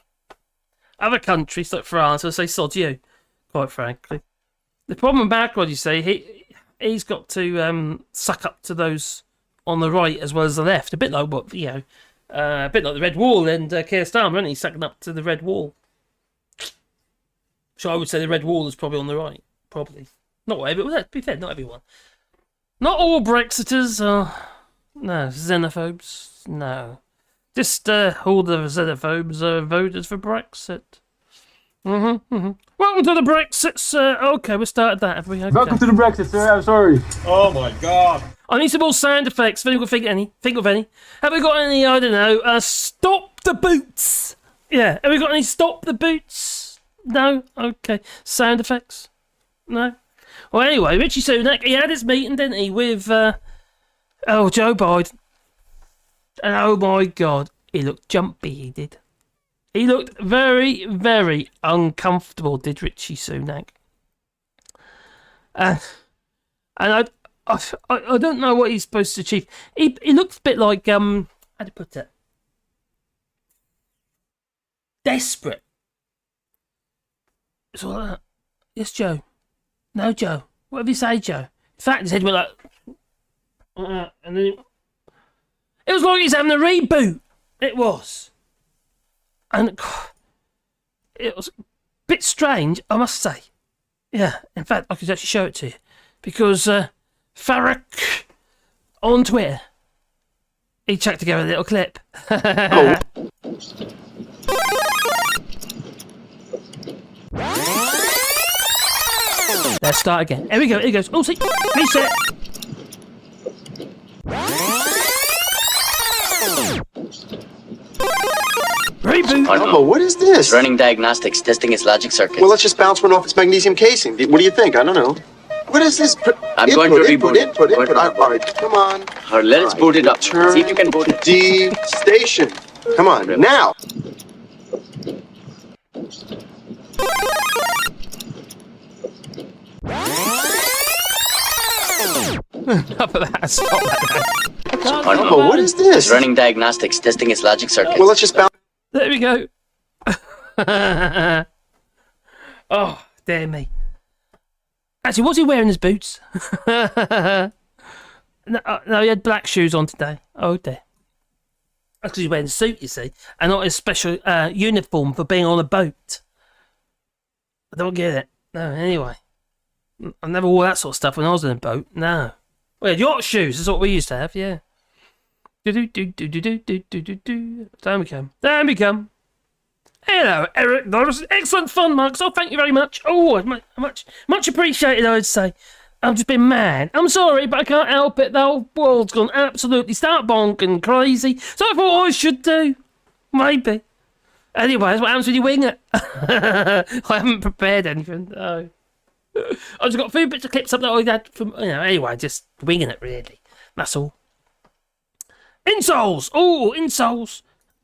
Other countries, like France, will say, sod you, quite frankly. The problem with Macron, you say, he's got to suck up to those on the right as well as the left. A bit like what, a bit like the Red Wall and Keir Starmer, isn't he? Sucking up to the Red Wall. So I would say the Red Wall is probably on the right. Probably. Not everyone. To be fair, not everyone. Not all Brexiters are... No. Xenophobes? No. Just all the xenophobes are voters for Brexit. Welcome to the Brexit, okay, we started that, have we? Okay. Welcome to the Brexit, sir. I'm sorry. Oh my god. I need some more sound effects. Think of any. Have we got any, I don't know, stop the boots? Yeah, have we got any stop the boots? No? Okay. Sound effects? No? Well, anyway, Rishi Sunak, he had his meeting, didn't he, with, Joe Biden. And oh my god, he looked jumpy, he did. He looked very, very uncomfortable, did Rishi Sunak. And I don't know what he's supposed to achieve. He looked a bit like, how do you put it? Desperate. It's all like that. Yes, Joe. No, Joe. Whatever you say, Joe. In fact, his head went like... and then it was like he's having a reboot. It was. And it was a bit strange, I must say. Yeah, in fact, I could actually show it to you. Because Farrak on Twitter, he chucked together a little clip. Oh. Let's start again. Here we go, here it goes. Oh, see, reset. Reboot. Oh, what is this? Running diagnostics, testing its logic circuits. Well, let's just bounce one off its magnesium casing. What do you think? I don't know. What is this? I'm going to reboot it. Input. All right, come on. Let's boot it up. Turn See if you can boot it. D station. Come on, now. Enough of that. Stop that. Oh, what is this? Running diagnostics, testing its logic circuits. Well, let's just bounce. There we go. Oh, dear me. Actually, what's he wearing his boots? No, he had black shoes on today. Oh, dear. That's because he's wearing a suit, you see, and not his special uniform for being on a boat. I don't get it. No, anyway. I never wore that sort of stuff when I was in a boat. No. We had yacht shoes. That's what we used to have, yeah. Down we come. Hello, Eric Norris. Excellent fun, Mark. So thank you very much. Oh, much appreciated, I'd say. I've just been mad. I'm sorry, but I can't help it. The whole world's gone absolutely start bonking crazy. So I thought I should do. Maybe. Anyway, that's what happens when you wing it. I haven't prepared anything. No. I just got a few bits of clips up that I had from, anyway, just winging it, really. That's all. Insoles! Oh, insoles!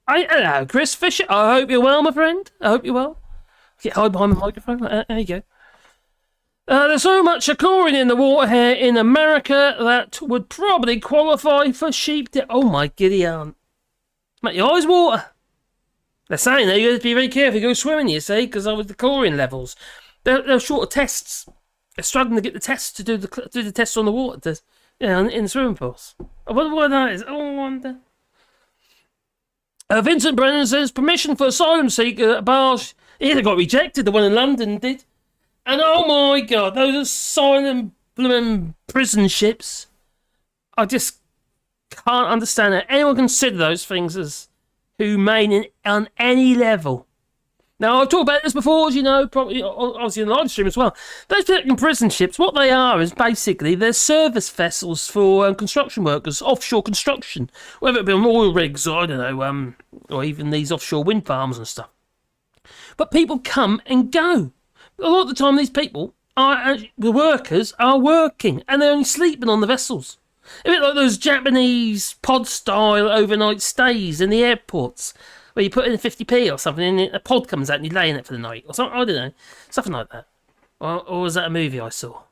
Hello, Chris Fisher. I hope you're well, my friend. I hope you're well. Get hide behind the microphone. There you go. There's so much chlorine in the water here in America that would probably qualify for sheep dip. Oh, my giddy aunt. Make your eyes water. They're saying that you have to be very careful you go swimming, you see, because of the chlorine levels. They're short of tests. They're struggling to get the tests to do the tests on the water, in the swimming pools. I wonder why that is. Oh, I wonder. Vincent Brennan says permission for asylum seeker at bars. They got rejected. The one in London did. And oh my God, those asylum blooming prison ships. I just can't understand how anyone consider those things as humane on any level. Now, I've talked about this before, as you know, probably obviously in the live stream as well. Those particular prison ships, what they are is basically they're service vessels for construction workers, offshore construction, whether it be on oil rigs or, I don't know, or even these offshore wind farms and stuff. But people come and go. A lot of the time, these people, the workers, are working, and they're only sleeping on the vessels. A bit like those Japanese pod-style overnight stays in the airports, where you put in 50p or something, and a pod comes out and you lay in it for the night, or something, I don't know, something like that. Or was that a movie I saw?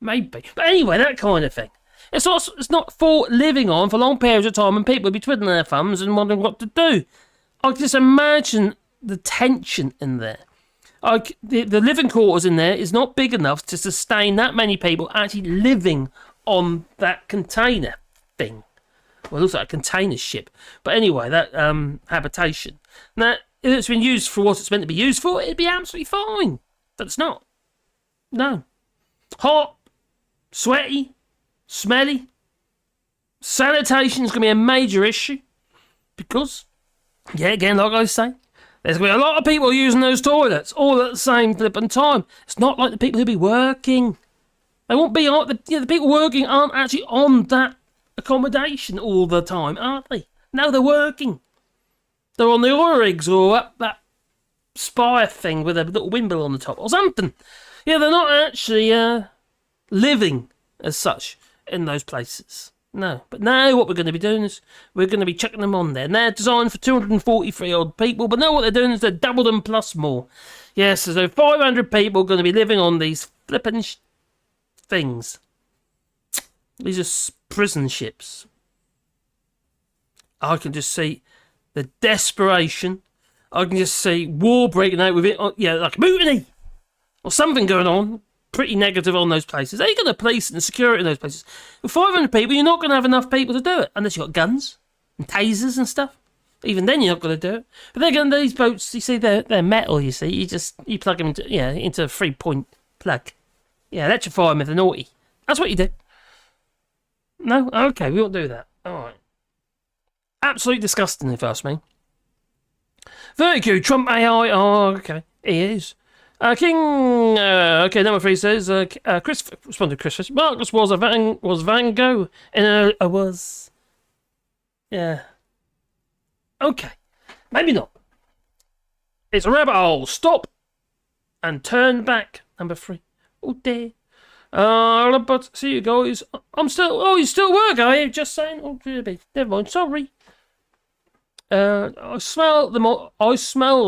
Maybe. But anyway, that kind of thing. It's not for living on for long periods of time and people will be twiddling their thumbs and wondering what to do. I can just imagine the tension in there. The living quarters in there is not big enough to sustain that many people actually living on that container thing. Well, it looks like a container ship. But anyway, that habitation. Now, if it's been used for what it's meant to be used for, it'd be absolutely fine. But it's not. No. Hot, sweaty, smelly. Sanitation is going to be a major issue. Because, yeah, again, like I say, there's going to be a lot of people using those toilets all at the same flipping time. It's not like the people who'll be working. They won't be on the people working aren't actually on that accommodation all the time, aren't they? No, they're working. They're on the oil rigs or up that spire thing with a little windmill on the top or something. Yeah, they're not actually living as such in those places. No, but now what we're going to be doing is we're going to be chucking them on there. And they're designed for 243 odd people, but now what they're doing is they're double them plus more. Yes, so 500 people are going to be living on these flipping things. These are prison ships. I can just see the desperation. I can just see war breaking out with it. Yeah, like a mutiny or something going on. Pretty negative on those places. How are you going to police and security in those places? With 500 people, you're not going to have enough people to do it. Unless you've got guns and tasers and stuff. Even then, you're not going to do it. But they're going to, these boats, you see, they're metal, you see. You plug them into a 3-point plug. Yeah, electrify them if they're naughty. That's what you do. No? Okay, we won't do that. Alright. Absolutely disgusting, if you ask me. Very good. Trump AI. Oh, okay. He is. King, okay, number 3 says, Chris, responded to Chris, Marcus was Van Gogh, and I was, yeah. Okay, maybe not. It's a rabbit hole. Stop and turn back. Number 3. Oh dear. But see you guys. You still work, are you? Just saying. Oh, never mind. Sorry. I smell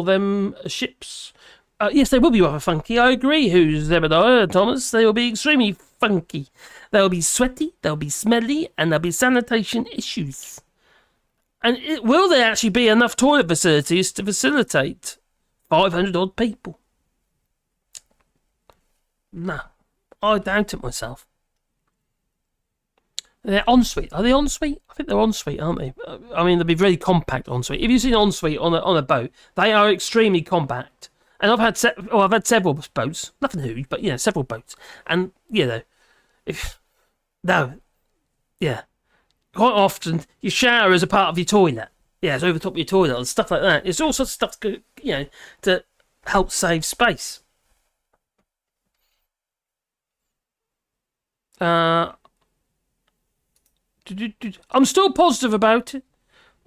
them ships. Yes, they will be rather funky. I agree. Who's Zebediah Thomas? They will be extremely funky. They'll be sweaty. They'll be smelly, and there'll be sanitation issues. And will there actually be enough toilet facilities to facilitate 500 odd people? No, I doubt it myself. They're ensuite. Are they ensuite? I think they're ensuite, aren't they? I mean, they'll be very compact ensuite. If you've seen ensuite on a boat, they are extremely compact. And I've had several boats, nothing huge, but several boats. And quite often your shower is a part of your toilet. Yeah, it's over the top of your toilet and stuff like that. It's all sorts of stuff to help save space. I'm still positive about it.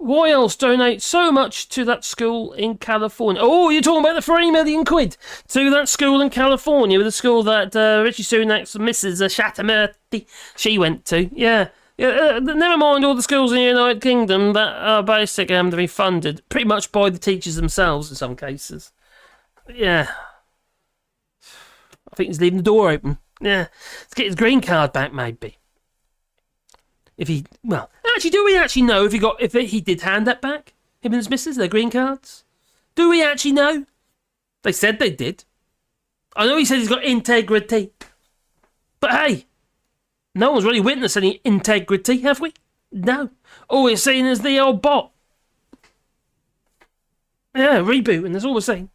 Why else donate so much to that school in California? Oh, you're talking about the 3 million quid to that school in California, with the school that Rishi Sunak's Mrs. Shatamurti, she went to. Yeah. Never mind all the schools in the United Kingdom that are basically to be funded pretty much by the teachers themselves in some cases. Yeah. I think he's leaving the door open. Yeah. Let's get his green card back, maybe. Do we actually know if he did hand that back? Him and his missus, their green cards? Do we actually know? They said they did. I know he said he's got integrity. But hey, no one's really witnessed any integrity, have we? No. All we're seeing is the old bot. Yeah, rebooting, that's all we're seeing.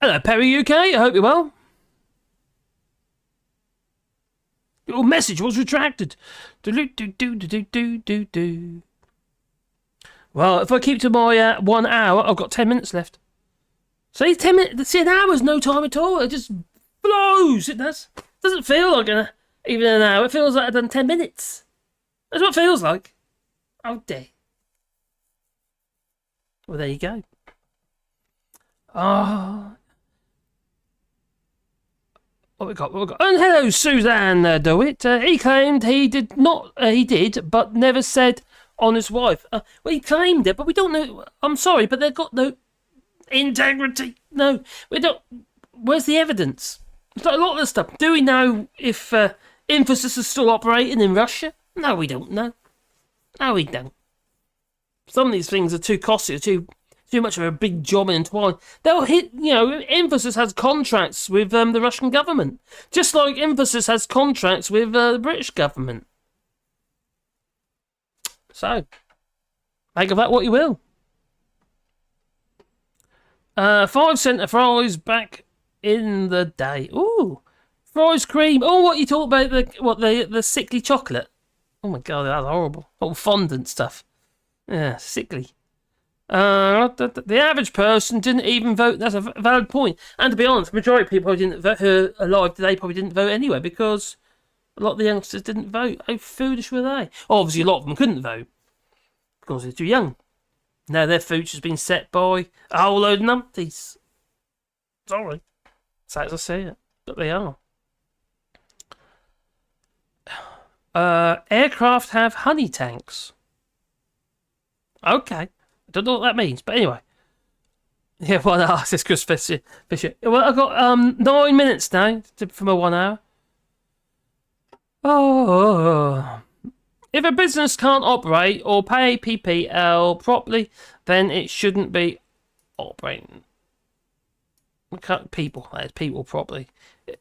Hello, Perry UK, I hope you're well. Your message was retracted. Well, if I keep to my 1 hour, I've got 10 minutes left. See, 10 minutes. See, an hour's no time at all. It just flows. It does. It doesn't feel like even an hour. It feels like I've done 10 minutes. That's what it feels like. Oh dear. Well, there you go. What we got? And hello, Suzanne DeWitt. He claimed he did not. He did, but never said on his wife. Well, he claimed it, but we don't know. I'm sorry, but they've got no integrity. No, we don't. Where's the evidence? It's like a lot of this stuff. Do we know if Emphasis is still operating in Russia? No, we don't know. No, we don't. Some of these things are too costly, too much of a big job entwined. They'll hit, Emphasis has contracts with the Russian government, just like Emphasis has contracts with the British government. So, make of that what you will. 5-cent fries back in the day. Ooh, fries cream. Oh, what you talk about the sickly chocolate? Oh my god, that's horrible. All fondant stuff. Yeah, sickly. The average person didn't even vote. That's a valid point. And to be honest, the majority of people who didn't vote, who are alive today, probably didn't vote anyway, because a lot of the youngsters didn't vote. How foolish were they? Obviously, a lot of them couldn't vote because they're too young. Now their future's been set by a whole load of numpties. Sorry. Sad as I say it, but they are. Aircraft have honey tanks. Okay. I don't know what that means, but anyway. Yeah, well, no, says Chris Fisher. Well, I've got 9 minutes now for my 1 hour. Oh. If a business can't operate or pay PPL properly, then it shouldn't be operating. People properly. It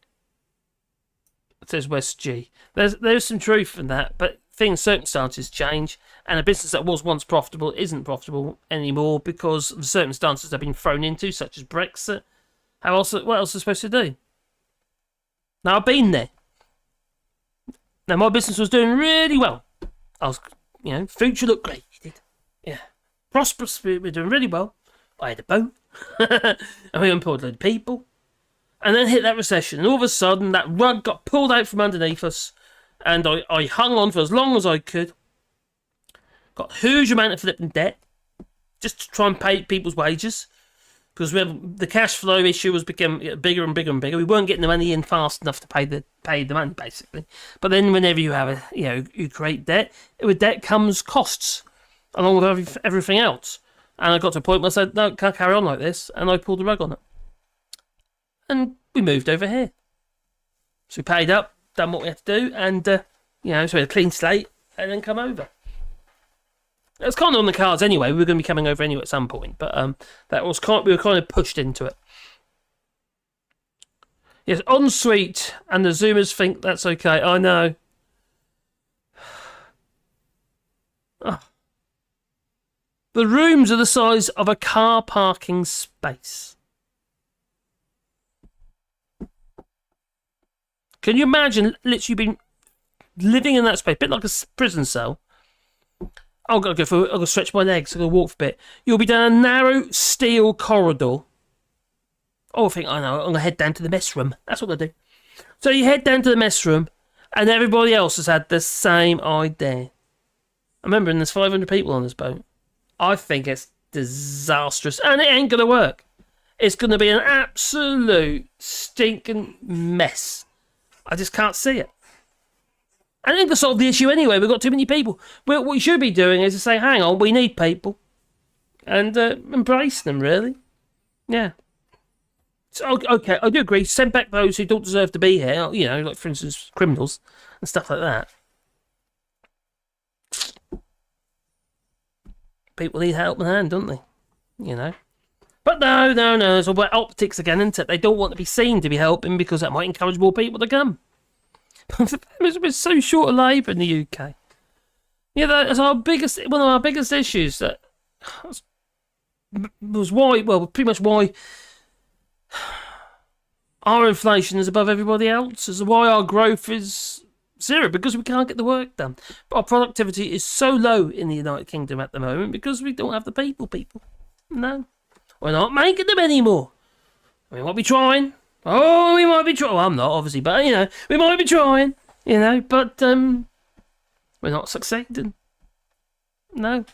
says West G. There's some truth in that, but circumstances change, and a business that was once profitable isn't profitable anymore because the circumstances have been thrown into, such as Brexit. What else are they supposed to do? Now, I've been there. Now, my business was doing really well. I was, future looked great. It did. Yeah. Prosperous, we were doing really well. I had a boat. And we employed a load of people. And then hit that recession, and all of a sudden, that rug got pulled out from underneath us. And I hung on for as long as I could. Got a huge amount of flipping debt. Just to try and pay people's wages. Because the cash flow issue was becoming bigger and bigger and bigger. We weren't getting the money in fast enough to pay the money, basically. But then whenever you have you create debt, with debt comes costs. Along with everything else. And I got to a point where I said, no, can't carry on like this. And I pulled the rug on it. And we moved over here. So we paid up. Done what we had to do, and so we had a clean slate, and then come over. It was kind of on the cards anyway. We were going to be coming over anyway at some point, but we were kind of pushed into it. Yes, ensuite, and the Zoomers think that's okay. I know. Oh. The rooms are the size of a car parking space. Can you imagine literally being living in that space, a bit like a prison cell? I've got to stretch my legs, I've got to walk for a bit. You'll be down a narrow steel corridor. Oh, I know, I'm going to head down to the mess room. That's what I do. So you head down to the mess room, and everybody else has had the same idea. I remember there's 500 people on this boat. I think it's disastrous, and it ain't going to work. It's going to be an absolute stinking mess. I just can't see it. I think to solve the issue anyway. We've got too many people. What we should be doing is to say, hang on, we need people. And embrace them, really. Yeah. So, okay, I do agree. Send back those who don't deserve to be here. Like, for instance, criminals and stuff like that. People need help in hand, don't they? But no, it's all about optics again, isn't it? They don't want to be seen to be helping because that might encourage more people to come. It's so short of labour in the UK. Yeah, that's one of our biggest issues. That was pretty much why our inflation is above everybody else's. Why our growth is zero, because we can't get the work done. But our productivity is so low in the United Kingdom at the moment because we don't have the people. No. We're not making them anymore. We might be trying. Oh, we might be trying. Well, I'm not, obviously, but, we might be trying, but we're not succeeding. No.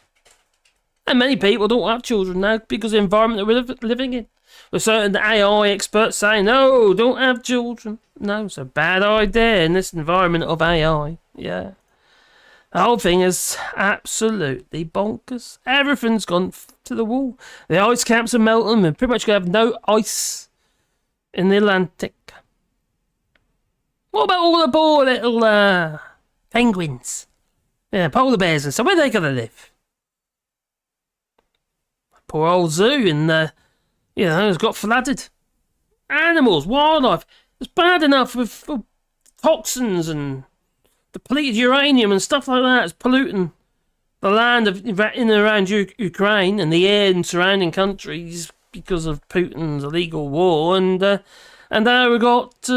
And many people don't have children now because of the environment that we're living in. With certain AI experts saying, no, don't have children. No, it's a bad idea in this environment of AI. Yeah. The whole thing is absolutely bonkers. Everything's gone to the wall. The ice caps are melting and pretty much going to have no ice in the Atlantic. What about all the poor little penguins? Yeah, polar bears and stuff. Where are they going to live? Poor old zoo and, it's got flooded. Animals, wildlife. It's bad enough with toxins and depleted uranium and stuff like that. It's polluting the land in and around Ukraine and the air in surrounding countries because of Putin's illegal war. And now we've got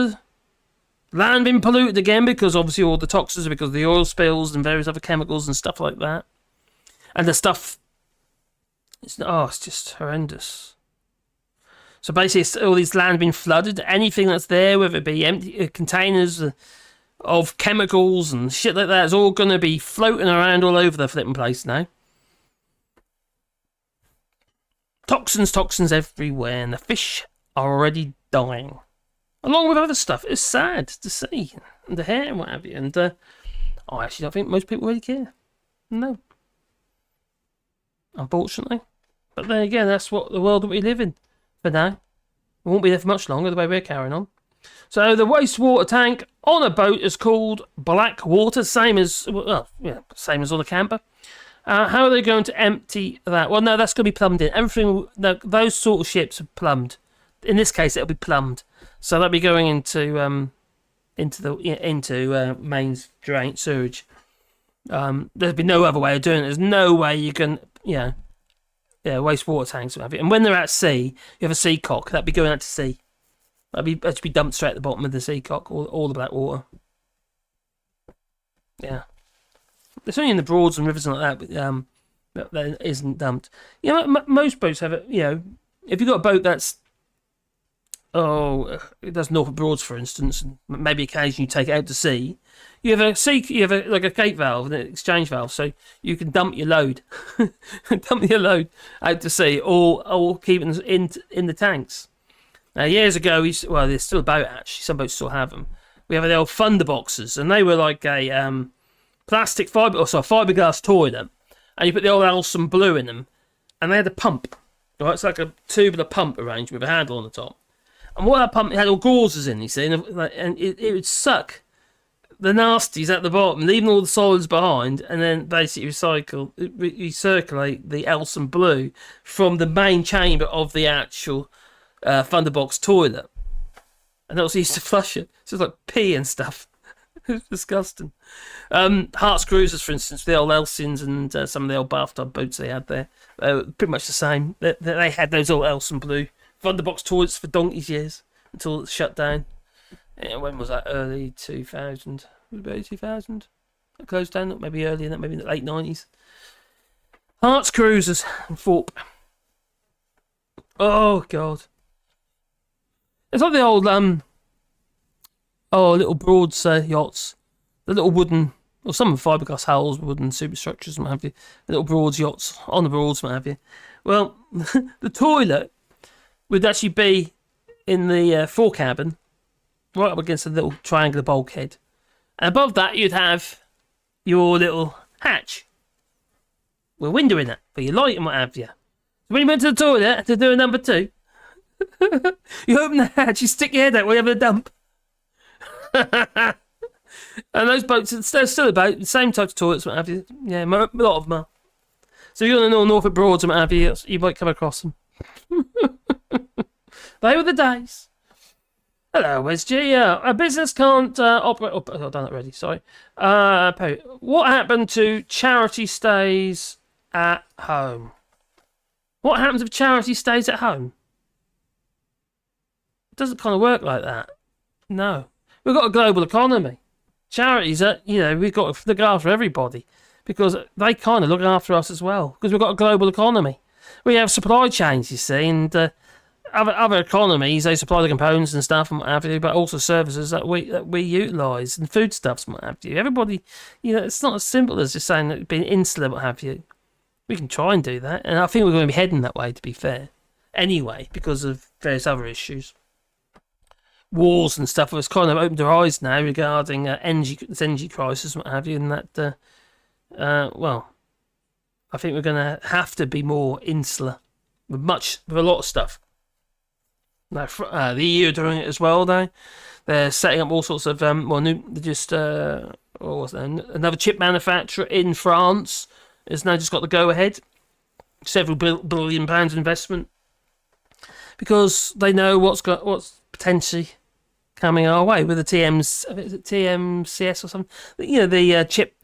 land being polluted again because obviously all the toxins are because of the oil spills and various other chemicals and stuff like that. And the stuff, it's just horrendous. So basically, all these land being flooded. Anything that's there, whether it be empty containers of chemicals and shit like that, is all going to be floating around all over the flipping place now. Toxins everywhere, and the fish are already dying, along with other stuff. It's sad to see, and the hair and what have you. And I actually don't think most people really care. No, unfortunately. But then again, that's what the world that we live in. For now, we won't be there for much longer the way we're carrying on. So the wastewater tank on a boat is called Black Water, same as all the camper. How are they going to empty that? Well, no, that's going to be plumbed in. Everything, those sort of ships are plumbed. In this case, it'll be plumbed, so that'll be going into mains drain sewage. There'll be no other way of doing it. There's no way you can, wastewater tanks. And when they're at sea, you have a sea cock. That'd be going out to sea. That'd be dumped straight at the bottom of the sea cock, all the black water. Yeah. It's only in the Broads and rivers and like that, that isn't dumped. Most boats have it, if you've got a boat that's, it does Norfolk Broads, for instance, and maybe occasionally you take it out to sea, you have a gate valve, an exchange valve, so you can dump your load, out to sea, or keep it in the tanks. Now, years ago, there's still a boat actually. Some boats still have them. We have the old Thunder Boxes, and they were like a fiberglass toilet, and you put the old Allshorts blue in them, and they had a pump. Right, it's like a tubular pump arrangement with a handle on the top. And what that pump, it had all gauzes in, you see, and it would suck the nasties at the bottom, leaving all the solids behind, and then basically recirculate the Allshorts blue from the main chamber of the actual Thunderbox toilet. And also used to flush it. So it's like pee and stuff. It's disgusting. Hearts Cruisers, for instance, the old Elsins and some of the old bathtub boats they had there, pretty much the same. They had those old Allshorts blue Thunderbox toilets for donkey's years until it shut down. Yeah, when was that? Early 2000. Was it early 2000? It closed down, maybe earlier than that, maybe in the late 90s. Hearts Cruisers and Thorpe. Oh, God. It's like the old, little Broads yachts. The little wooden, or some fiberglass hulls, wooden superstructures and what have you. The little Broads yachts on the Broads and what have you. Well, the toilet would actually be in the fore cabin, right up against a little triangular bulkhead. And above that, you'd have your little hatch with a window in it for your light and what have you. So when you went to the toilet to do a number 2, you open the hatch, you stick your head out while you're having a dump. And those boats, they're still about the same type of toilets, what have you. Yeah, a lot of them are. So if you're on the Norfolk Broads and what have you, you might come across them. They were the days. Hello, where's G? A business can't operate. Oh, I've done that already. Sorry. What happened to charity stays at home? What happens if charity stays at home? It doesn't kind of work like that. No, we've got a global economy. Charities, we've got to look after everybody because they kind of look after us as well because we've got a global economy. We have supply chains, you see, and other economies, they supply the components and stuff and what have you, but also services that we utilise and foodstuffs and what have you. Everybody, it's not as simple as just saying that being insular, what have you. We can try and do that, and I think we're going to be heading that way, to be fair. Anyway, because of various other issues. Wars and stuff has kind of opened our eyes now regarding energy crisis and what have you, and that, I think we're going to have to be more insular with a lot of stuff. No, the EU are doing it as well, though. They're setting up all sorts of another chip manufacturer in France has now just got the go-ahead. Several billion pounds investment because they know what's potentially coming our way with the TMCS or something. The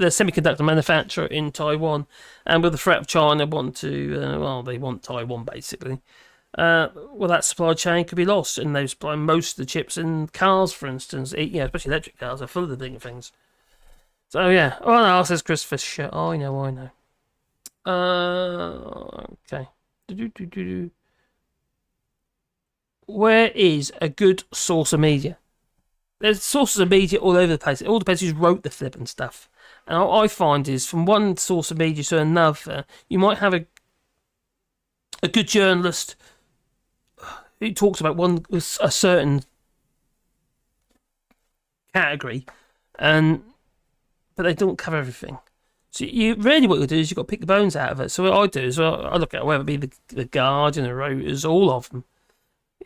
semiconductor manufacturer in Taiwan, and with the threat of China they want Taiwan basically. That supply chain could be lost, and they supply most of the chips in cars, for instance. Especially electric cars are full of the bigger things. So yeah, no, says Chris Fisher. I know. Okay. Where is a good source of media? There's sources of media all over the place. It all depends who wrote the flip and stuff. And what I find is, from one source of media to another, you might have a good journalist who talks about a certain category, but they don't cover everything. So what you do is you've got to pick the bones out of it. So what I do is I look at whether it be the Guardian, the Reuters, all of them,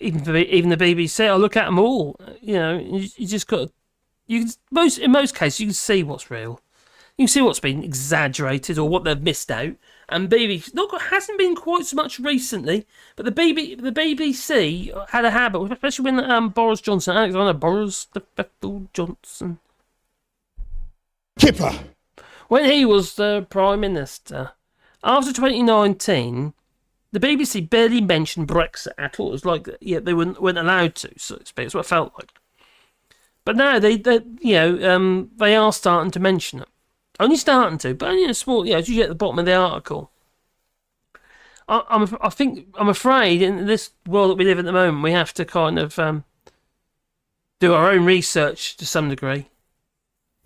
even the BBC. I look at them all. You just got in most cases you can see what's real. You can see what's been exaggerated or what they've missed out. And BBC hasn't been quite so much recently, but the BBC had a habit, especially when Alexander Boris Johnson, Kipper. when he was the Prime Minister, after 2019, the BBC barely mentioned Brexit at all. It was like, they weren't allowed to, so to speak. It's what it felt like. But now they are starting to mention it. Only starting to, but only a small, as you get at the bottom of the article. I'm afraid in this world that we live in at the moment, we have to kind of do our own research to some degree.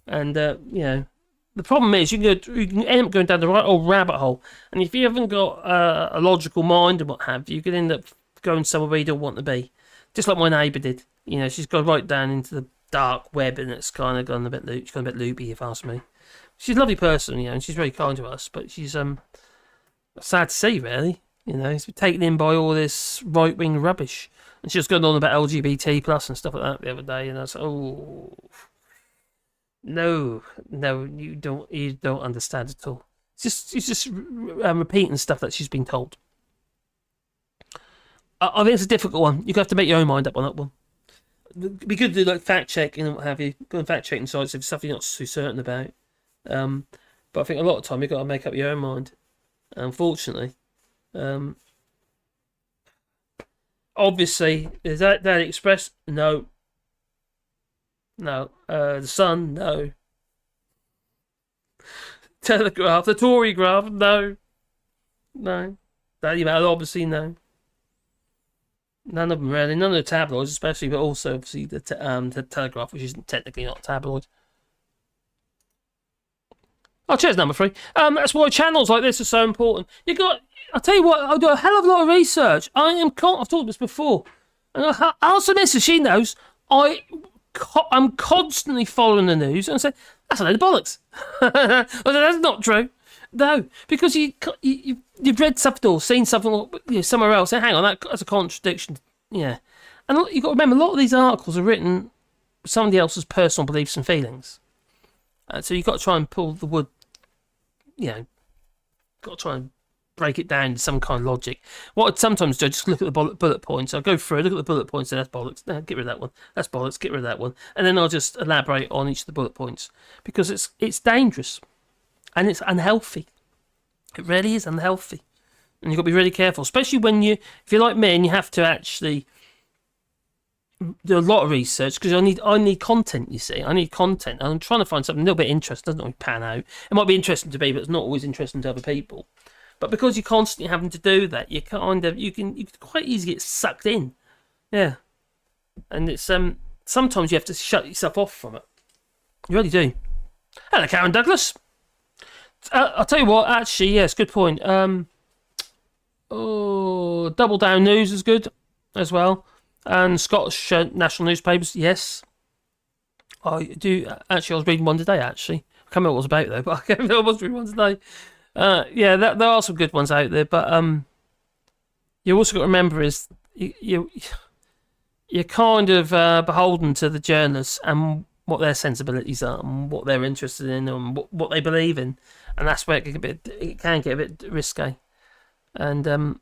And, the problem is you can end up going down the right old rabbit hole. And if you haven't got a logical mind and what have you, you could end up going somewhere where you don't want to be. Just like my neighbour did. She's gone right down into the dark web, and it's kind of gone a bit loopy, if you ask me. She's a lovely person, and she's very kind to us, but she's sad to see, really. She's been taken in by all this right-wing rubbish. And she was going on about LGBT plus and stuff like that the other day, and I was no, you don't understand at all. She's just repeating stuff that she's been told. I think it's a difficult one. You have to make your own mind up on that one. It'd be good to do fact checking and what have you. Go on fact checking sites if it's stuff you're not too certain about. But I think a lot of time you've got to make up your own mind. Unfortunately, obviously, is that Daily Express? No. The Sun? No. Telegraph? The Tory Graph? No. Daily Mail? Obviously, no. None of them really. None of the tabloids, especially, but also obviously the Telegraph, which isn't technically not a tabloid. Oh, cheers, number 3. That's why channels like this are so important. I'll tell you what, I do a hell of a lot of research. I've talked this before. And ask Vanessa, she knows. I'm constantly following the news and say, that's a load of bollocks. That's not true. No, because you've read something or seen something somewhere else. And hang on, that's a contradiction. Yeah. And you've got to remember, a lot of these articles are written with somebody else's personal beliefs and feelings. So you've got to try and pull the wood, got to try and break it down to some kind of logic. What I'd sometimes do, just look at the bullet points. I'll go through, look at the bullet points, and that's bollocks. No, get rid of that one. That's bollocks, get rid of that one. And then I'll just elaborate on each of the bullet points. Because it's dangerous. And it's unhealthy. It really is unhealthy. And you've got to be really careful. Especially if you're like me and you have to actually do a lot of research, because I need content, you see. I need content. And I'm trying to find something a little bit interesting. Doesn't always pan out. It might be interesting to me, but it's not always interesting to other people. But because you're constantly having to do that, you can quite easily get sucked in. Yeah. And it's sometimes you have to shut yourself off from it. You really do. Hello, Karen Douglas. I'll tell you what, actually, yes, good point. Double Down News is good as well. And Scottish national newspapers, yes. I do. Actually, I was reading one today, actually. I can't remember what it was about, though, but I was reading one today. There are some good ones out there, but you also got to remember is you're kind of beholden to the journalists and what their sensibilities are and what they're interested in and what they believe in, and that's where it can get a bit risque. And if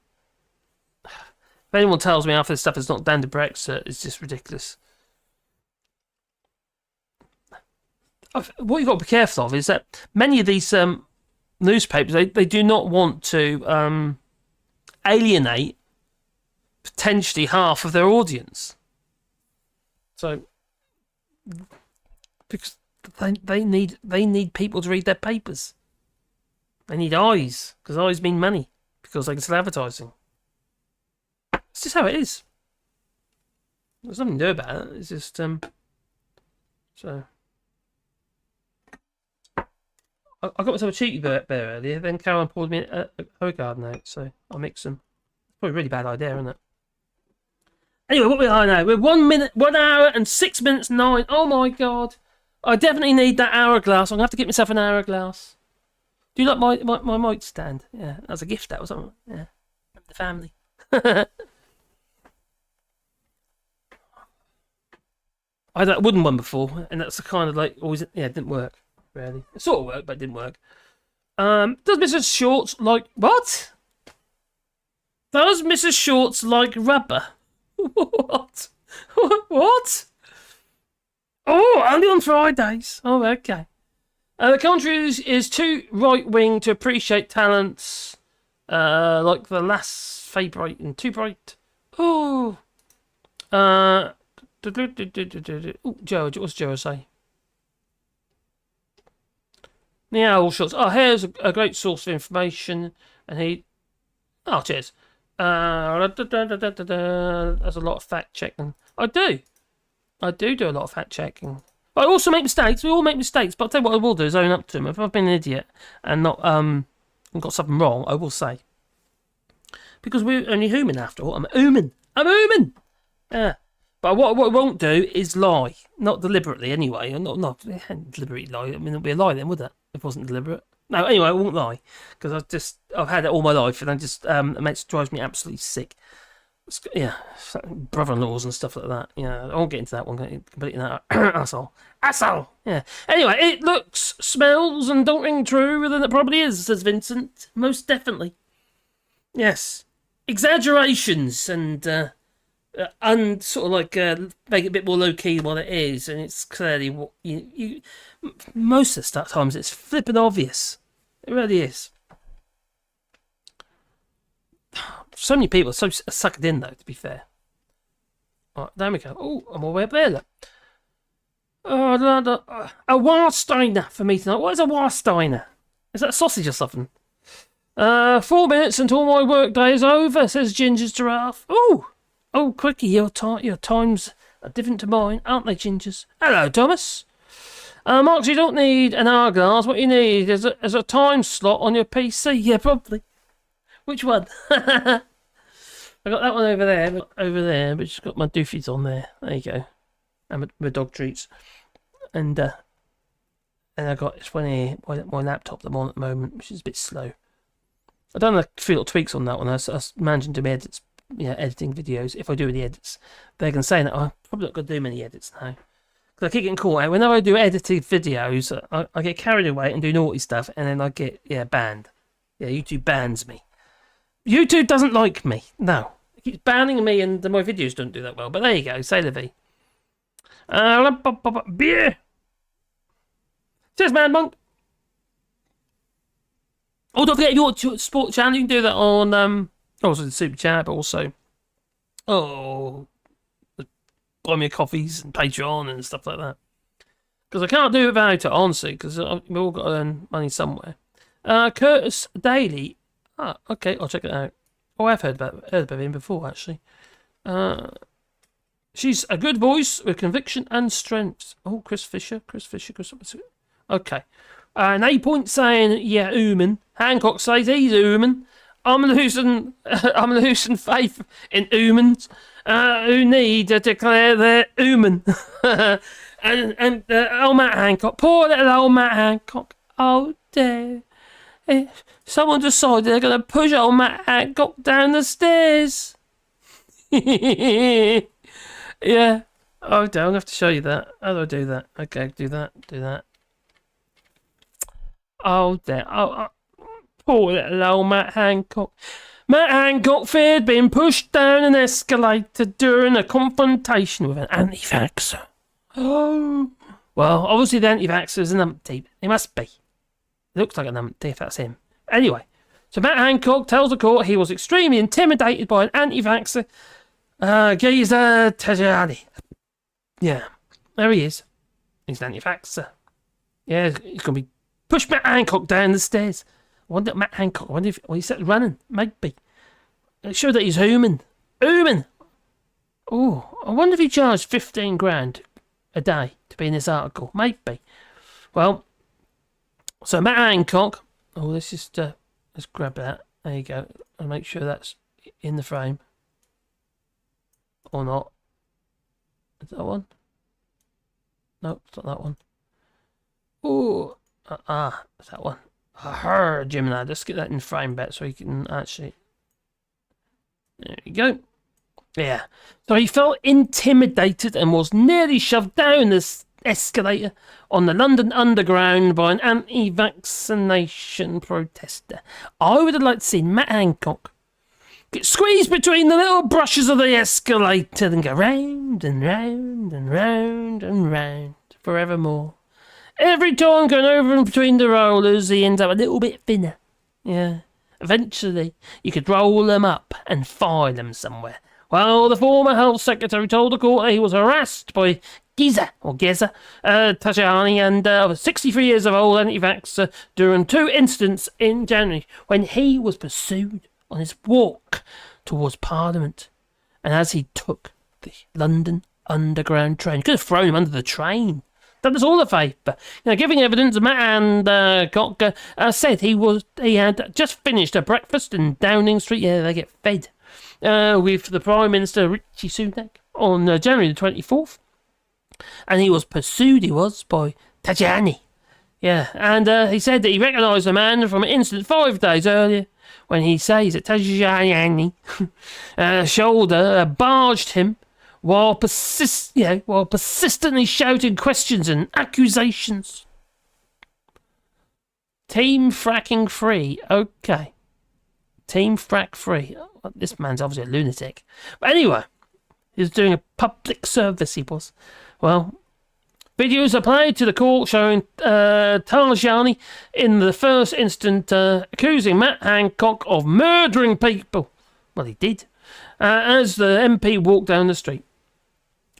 anyone tells me after this stuff is not down to Brexit, it's just ridiculous. What you've got to be careful of is that many of these newspapers, they do not want to alienate potentially half of their audience. So, because they need people to read their papers. They need eyes, because eyes mean money, because they can sell advertising. It's just how it is. There's nothing to do about it. It's just so. I got myself a cheeky bear earlier. Then Caroline poured me a Hogarden out, so I'll mix them. It's probably a really bad idea, isn't it? Anyway, what we are now? We're 1 hour and 6 minutes 9. Oh my god! I definitely need that hourglass. I'm gonna have to get myself an hourglass. Do you like my mic stand? Yeah, that was a gift. That was something. Yeah, from the family. I had that wooden one before, and that's the kind of like always. Yeah, it didn't work. Really, it sort of worked, but it didn't work. Does Mrs. Shorts like what? Does Mrs. Shorts like rubber? What? What? Oh, only on Fridays. Oh, okay. The country is too right wing to appreciate talents like the last Faye Bright and Too Bright. Oh. Joe, what's Joe say? Yeah, Allshorts. Oh, here's a great source of information, and he. Oh, cheers. There's a lot of fact checking. I do a lot of fact checking. But I also make mistakes. We all make mistakes. But I'll tell you what I will do is own up to them. If I've been an idiot and not got something wrong, I will say. Because we're only human after all. I'm human. Yeah. But what I won't do is lie. Not deliberately, anyway. Not deliberately lie. I mean, it'd be a lie then, would it? If it wasn't deliberate. No, anyway, I won't lie. Because I've had it all my life, and it drives me absolutely sick. Yeah, brother-in-laws and stuff like that. Yeah, I won't get into that one. Completely that asshole. Yeah. Anyway, it looks, smells, and don't ring true than it probably is, says Vincent. Most definitely. Yes. Exaggerations and sort of like make it a bit more low key than what it is, and it's clearly what you most of the times it's flippin' obvious. It really is. So many people are so sucked in, though, to be fair. Right, there we go. Oh, I'm all the way up there, look. A Warsteiner for me tonight. What is a Warsteiner? Is that a sausage or something? 4 minutes until my workday is over, says Ginger's Giraffe. Oh, quickie, your times are different to mine, aren't they, Gingers? Hello, Thomas. Marks, you don't need an hourglass. What you need is a time slot on your PC. Yeah, probably. Which one? I got that one over there, but just got my doofies on there. There you go. And my dog treats. And I got this one here, my laptop that I'm on at the moment, which is a bit slow. I've done a few little tweaks on that one. I was managing to do edits, editing videos. If I do the edits, they can say that I'm probably not going to do many edits now. Because I keep getting caught out. Whenever I do edited videos, I get carried away and do naughty stuff, and then I get banned. Yeah, YouTube bans me. YouTube doesn't like me. No. It keeps banning me, and my videos don't do that well. But there you go. Say la vie. Beer. Cheers, man, monk. Oh, don't forget, if you want to support the channel, you can do that on also the super chat, but also buy me coffees and Patreon and stuff like that. Because I can't do it without it, honestly, because we've all got to earn money somewhere. Curtis Daly. Ah, okay, I'll check it out. Oh, I've heard about him before, actually. She's a good voice with conviction and strength. Oh, Chris Fisher. Okay. 8 Point saying, yeah, human. Hancock says he's human. I'm losing faith in humans who need to declare they're human. and old Matt Hancock, poor little old Matt Hancock. Oh dear. Someone decided they're going to push old Matt Hancock down the stairs. He Yeah. Oh, damn, I'm going to have to show you that. How do I do that? Okay, do that. Oh, damn. Poor little old Matt Hancock. Matt Hancock feared being pushed down an escalator during a confrontation with an anti-vaxxer. Oh. Well, obviously the anti-vaxxer is an numpty. He must be. Looks like a numpty if that's him. Anyway, so Matt Hancock tells the court he was extremely intimidated by an anti-vaxxer, geezer Tajani. Yeah, there he is. He's an anti-vaxxer. Yeah, he's going to be pushed Matt Hancock down the stairs. I wonder Matt Hancock, he started running. Maybe. It's sure that he's human. Oh, I wonder if he charged 15 grand a day to be in this article. Maybe. Well, so Matt Hancock. Oh, let's just let's grab that. There you go. I'll make sure that's in the frame. Or not. Is that one? No, it's not that one. Oh, it's that one. Gemini. Let's get that in frame better so you can actually. There you go. Yeah. So he felt intimidated and was nearly shoved down this escalator on the London Underground by an anti-vaccination protester. I would have liked to see Matt Hancock get squeezed between the little brushes of the escalator and go round and round and round and round forevermore. Every time going over and between the rollers, he ends up a little bit thinner. Yeah. Eventually, you could roll them up and file them somewhere. Well, the former health secretary told the court he was harassed by Geza Tajani and 63 years of old anti-vaxxer during 2 incidents in January when he was pursued on his walk towards Parliament. And as he took the London Underground train, you could have thrown him under the train. Done us all a favour. Giving evidence, Matt Hancock said he had just finished a breakfast in Downing Street. Yeah, they get fed. With the Prime Minister Rishi Sunak on January the 24th. And he was pursued, by Tajani. Yeah, and he said that he recognised the man from an incident 5 days earlier when he says that Tajani shoulder barged him while persistently shouting questions and accusations. Team fracking free. Okay. Team frack free. This man's obviously a lunatic. But anyway, he was doing a public service, he was. Well, videos are played to the court showing Tajani in the first instant accusing Matt Hancock of murdering people. Well, he did. As the MP walked down the street.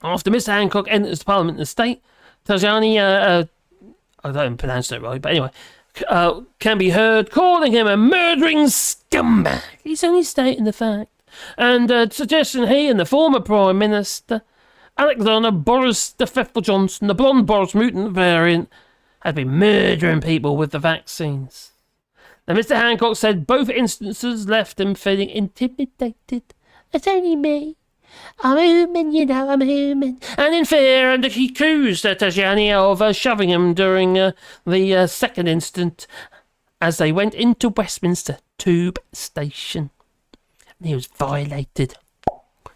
After Mr. Hancock enters the Parliament estate, Tajani, I don't pronounce that right, but anyway, can be heard calling him a murdering scumbag. He's only stating the fact. And suggesting he and the former Prime Minister, Alexander Boris the Feffel Johnson, the blonde Boris mutant variant, had been murdering people with the vaccines. Now, Mr. Hancock said both instances left him feeling intimidated. It's only me. I'm human, I'm human. And in fear, and he accused Tajani of shoving him during the second incident as they went into Westminster Tube Station. And he was violated.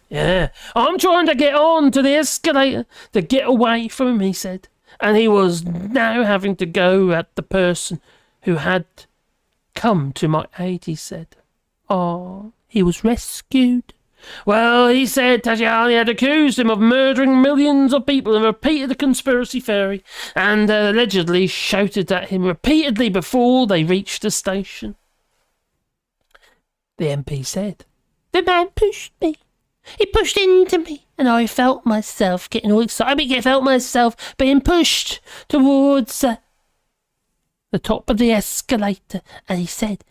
Yeah, I'm trying to get on to the escalator to get away from him, he said. And he was now having to go at the person who had come to my aid, he said. Oh, he was rescued. Well, he said Tajani had accused him of murdering millions of people and repeated the conspiracy theory and allegedly shouted at him repeatedly before they reached the station. The MP said, "The man pushed me. He pushed into me and I felt myself getting all excited. I felt myself being pushed towards the top of the escalator." And he said,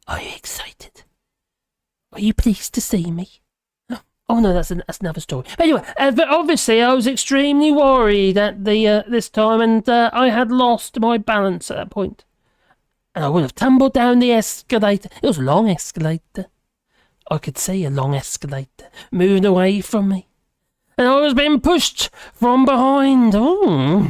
"Are you excited? Are you pleased to see me?" Oh no, that's another story. But anyway, but obviously I was extremely worried at this time, and I had lost my balance at that point. And I would have tumbled down the escalator. It was a long escalator. I could see a long escalator moving away from me. and I was being pushed from behind. Oh,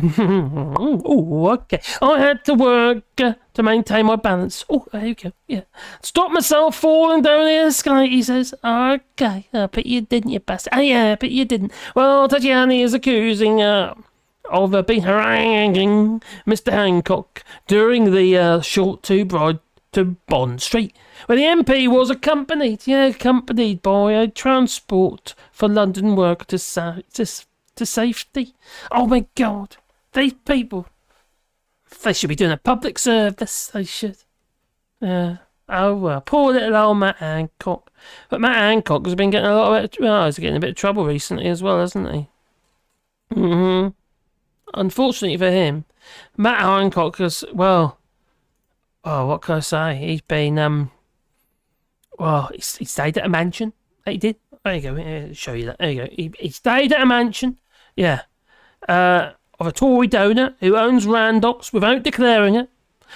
okay. I had to work to maintain my balance. Oh, there you go. Yeah. Stop myself falling down the escalator, he says. Okay. But you didn't, you bastard. Oh, yeah, but you didn't. Well, Tatiana is accusing of being haranguing Mr. Hancock during the short tube ride to Bond Street, where the MP was accompanied by a transport for London work to safety. Oh my God, these people, they should be doing a public service, they should. Oh well, poor little old Matt Hancock. But Matt Hancock has been getting he's getting a bit of trouble recently as well, hasn't he? Unfortunately for him, Matt Hancock has, well, oh, what can I say? He's been, he stayed at a mansion. He did. There you go. I'll show you that. There you go. He stayed at a mansion, of a Tory donor who owns Randox without declaring it.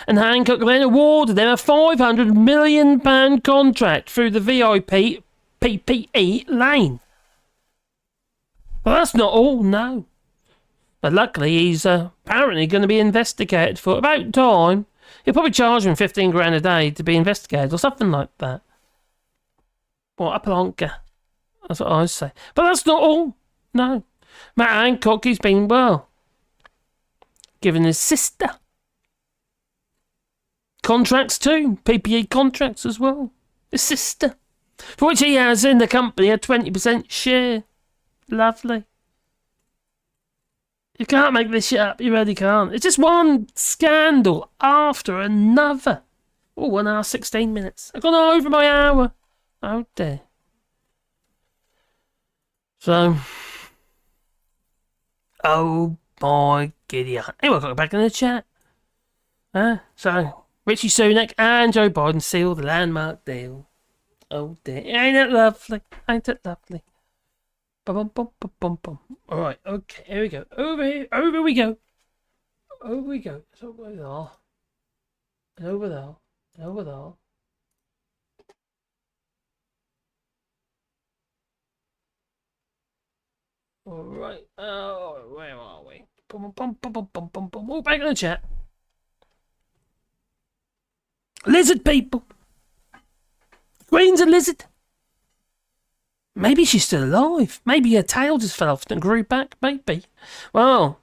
And Hancock then awarded them a £500 million contract through the VIP PPE lane. Well, that's not all, no. But luckily, he's apparently going to be investigated for about time. He'll probably charge him 15 grand a day to be investigated or something like that. What a plonker. That's what I say. But that's not all. No. Matt Hancock, he's been, given his sister contracts too. PPE contracts as well. His sister. For which he has in the company a 20% share. Lovely. You can't make this shit up. You really can't. It's just one scandal after another. Oh, 1 hour, 16 minutes. I've gone over my hour. Oh, dear. So. Oh, my giddy aunt. Anyway, I've got to go back in the chat. So, Rishi Sunak and Joe Biden seal the landmark deal. Oh, dear. Ain't it lovely? Ain't it lovely? Bum, bum, bum, bum, bum. All right, okay, here we go. Over here, over we go. Over we go. It's over there. And over there. And over there. All right. Oh, where are we? Bum, bum, bum, bum, bum, bum, bum. Oh, back in the chat. Lizard people. Queen's a lizard. Maybe she's still alive. Maybe her tail just fell off and grew back. Maybe. Well.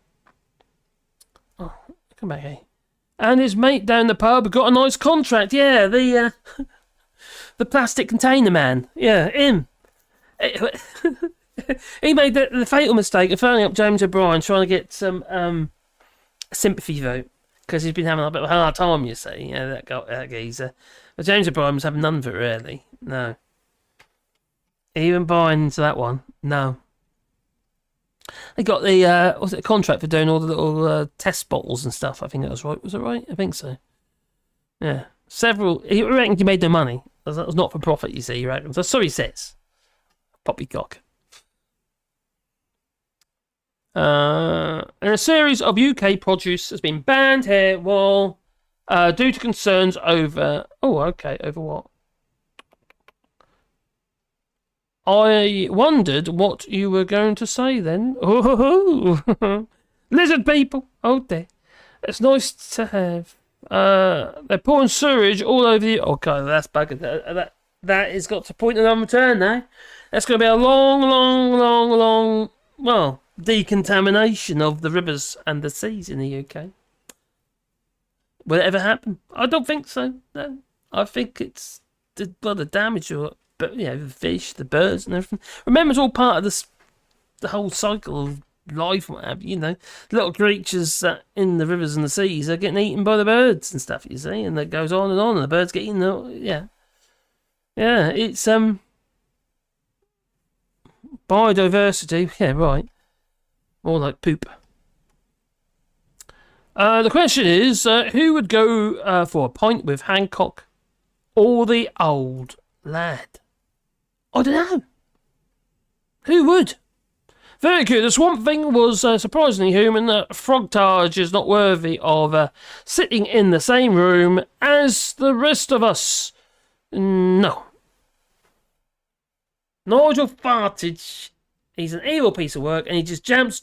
Oh, come back here. And his mate down the pub got a nice contract. Yeah, the plastic container man. Yeah, him. He made the fatal mistake of phoning up James O'Brien trying to get some sympathy vote. Because he's been having a bit of a hard time, you see. Yeah, that geezer. But James O'Brien was having none of it, really. No. Even buying into that one, no. They got the contract for doing all the little test bottles and stuff. I think that was right. Was it right? I think so. Yeah, several. He reckons he made no money. That was not for profit. You see, he reckons. So he says. Poppycock. And a series of UK produce has been banned here, while due to concerns over. Oh, okay, over what? I wondered what you were going to say then. Oh, lizard people. Oh dear. It's nice to have. They're pouring sewage all over the. Oh god, that's buggered. That has got to point of no return now. That's going to be a long, well, decontamination of the rivers and the seas in the UK. Will it ever happen? I don't think so. No, I think it's the damage or. But the fish, the birds, and everything. Remember, it's all part of this, the whole cycle of life. What have you? Little creatures in the rivers and the seas are getting eaten by the birds and stuff. You see, and that goes on, and the birds get eaten. Yeah. It's biodiversity. Yeah, right. More like poop. The question is, who would go for a pint with Hancock or the old lad? I don't know. Who would? Very good. The Swamp Thing was surprisingly human. Frogtage is not worthy of sitting in the same room as the rest of us. No. Nigel Fartage He's an evil piece of work, and he just jumps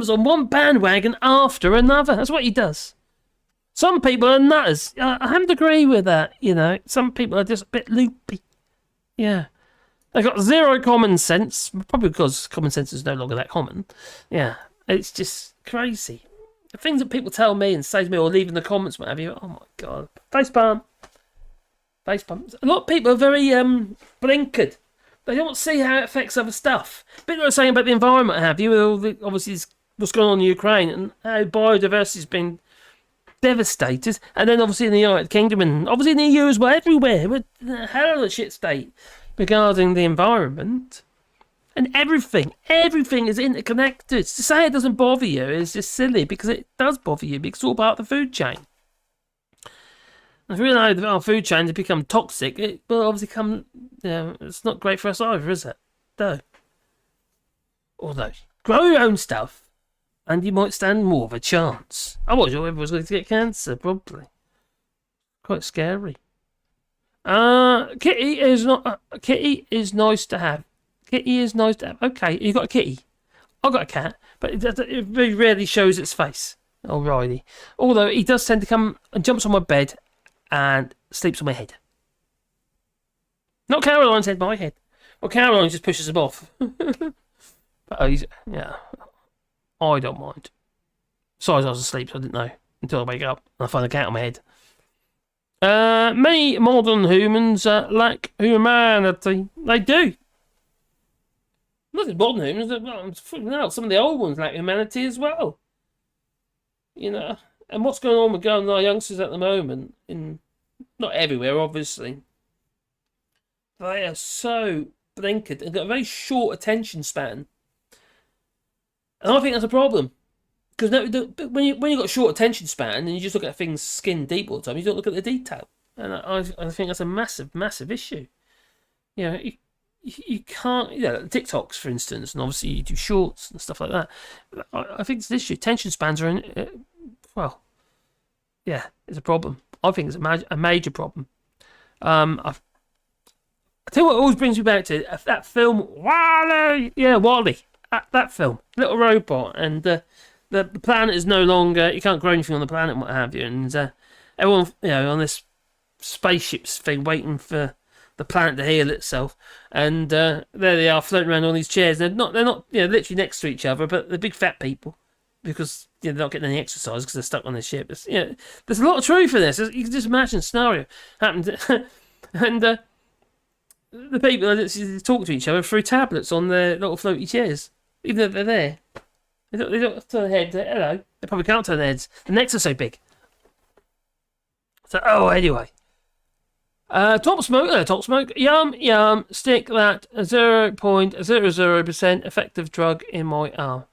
on one bandwagon after another. That's what he does. Some people are nutters. I have to agree with that. Some people are just a bit loopy. Yeah. They've got zero common sense, probably because common sense is no longer that common. Yeah. It's just crazy. The things that people tell me and say to me or leave in the comments, what have you, oh my God. Facepalm. A lot of people are very blinkered. They don't see how it affects other stuff. People are saying about the environment, have you, with all the, obviously what's going on in Ukraine and how biodiversity has been devastated. And then obviously in the United Kingdom and obviously in the EU as well, everywhere, with a hell of a shit state regarding the environment. And everything is interconnected. To say it doesn't bother you is just silly, because it does bother you, because it's all part of the food chain. If we know that our food chain has become toxic, it will obviously come. It's not great for us either, is it? No. Although, grow your own stuff, and you might stand more of a chance. I was sure everyone's going to get cancer, probably. Quite scary. Kitty is not. Kitty is nice to have. Kitty is nice to have. Okay, you got a kitty. I've got a cat, but it very rarely shows its face. Alrighty. Although he does tend to come and jumps on my bed and sleeps on my head. Not Caroline's head, my head. Well, Caroline just pushes him off. But I don't mind. Besides, I was asleep, so I didn't know until I wake up and I find a cat on my head. Many modern humans lack humanity. They do. Not just modern humans, some of the old ones lack humanity as well. And what's going on with our youngsters at the moment, not everywhere, obviously, they are so blinkered and got a very short attention span. And I think that's a problem. Because when you've got a short attention span and you just look at things skin deep all the time, you don't look at the detail. And I think that's a massive, massive issue. You can't, TikToks, for instance, and obviously you do shorts and stuff like that. I think it's an issue. Attention spans are it's a problem. I think it's a major problem. I tell you what always brings me back to that film, WALL-E. Yeah, WALL-E. That film, little robot, and the planet is no longer. You can't grow anything on the planet, and what have you. And everyone, on this spaceships thing, waiting for the planet to heal itself. And there they are, floating around on these chairs. They're not, literally next to each other, but they're big fat people. Because they're not getting any exercise because they're stuck on this ship. There's a lot of truth in this. You can just imagine a scenario happened, and the people literally talk to each other through tablets on their little floaty chairs, even though they're there. They don't turn their head. Hello. They probably can't turn their heads. The necks are so big. So anyway. Top smoke. Yum. Stick that 0.00% effective drug in my arm.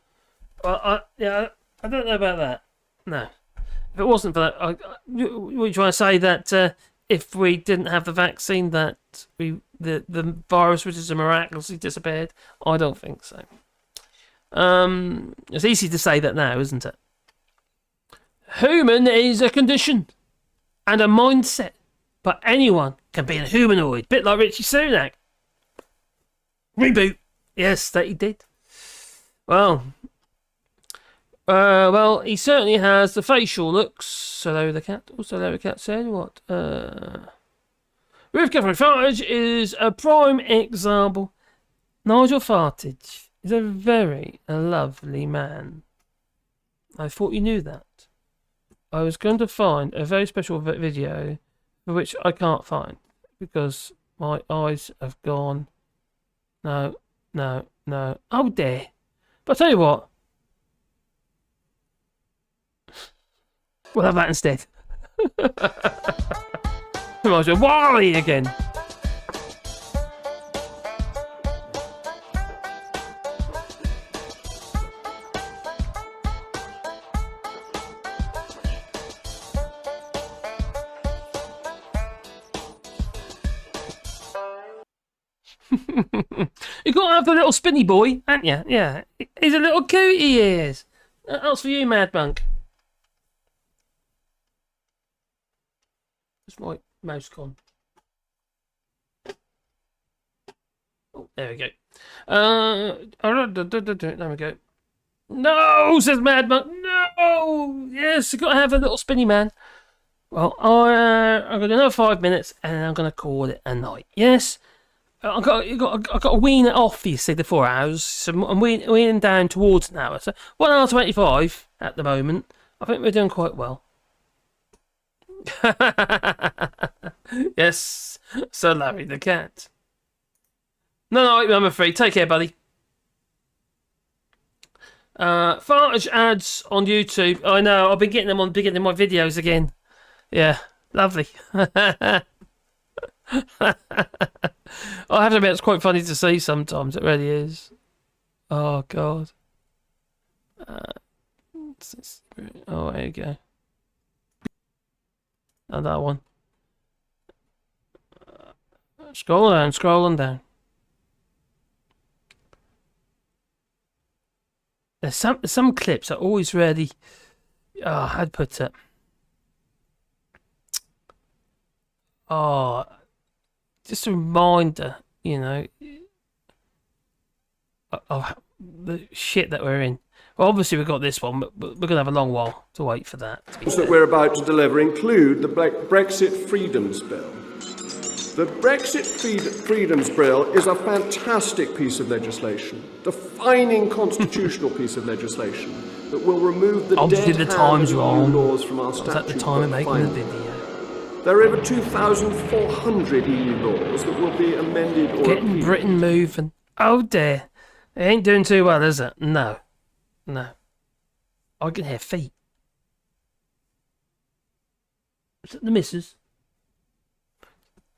Well, I don't know about that. No. If it wasn't for that, were you trying to say that if we didn't have the vaccine, that the virus would just miraculously disappeared? I don't think so. It's easy to say that now, isn't it? Human is a condition and a mindset, but anyone can be a humanoid, bit like Rishi Sunak. Reboot. Yes, that he did. Well, he certainly has the facial looks. Hello, the cat. Also, the cat said what? Ruth Catherine Farage is a prime example. Nigel Farage is a very lovely man. I thought you knew that. I was going to find a very special video, for which I can't find because my eyes have gone. No. Oh dear. But I'll tell you what. We'll have that instead. Reminds me of WALL-E again. You got to have the little spinny boy, haven't you? Yeah. He's a little cootie, he is. That's for you, Mad Monk. It's my mouse gone. Oh, there we go. There we go. No, says Mad Monk. No! Yes, I've got to have a little spinny man. Well, I've got another 5 minutes and I'm going to call it a night. Yes? I've got to wean it off, you see, the 4 hours. So I'm weaning down towards an hour. So 1 hour 25 at the moment. I think we're doing quite well. Yes, Sir Larry the cat. No, I'm afraid. Take care, buddy. Fartage ads on YouTube. I know, I've been getting them on beginning my videos again. Yeah, lovely. I have to admit, it's quite funny to see sometimes. It really is. Oh, God. Oh, there you go. And that one. Scrolling down. There's some clips that always really, how'd put it? Oh, just a reminder, you know, of the shit that we're in. Well, obviously we've got this one, but we're going to have a long while to wait for that. That we're about to deliver include the Brexit Freedoms Bill. The Brexit Freedoms Bill is a fantastic piece of legislation, defining constitutional piece of legislation that will remove the obviously dead the time's hand of wrong. EU laws from our Was at the statute time of book making the finally. video. There are over 2,400 EU laws that will be amended or Getting repealed. Britain moving. Oh dear. It ain't doing too well, is it? No. I can hear feet. Is it the missus?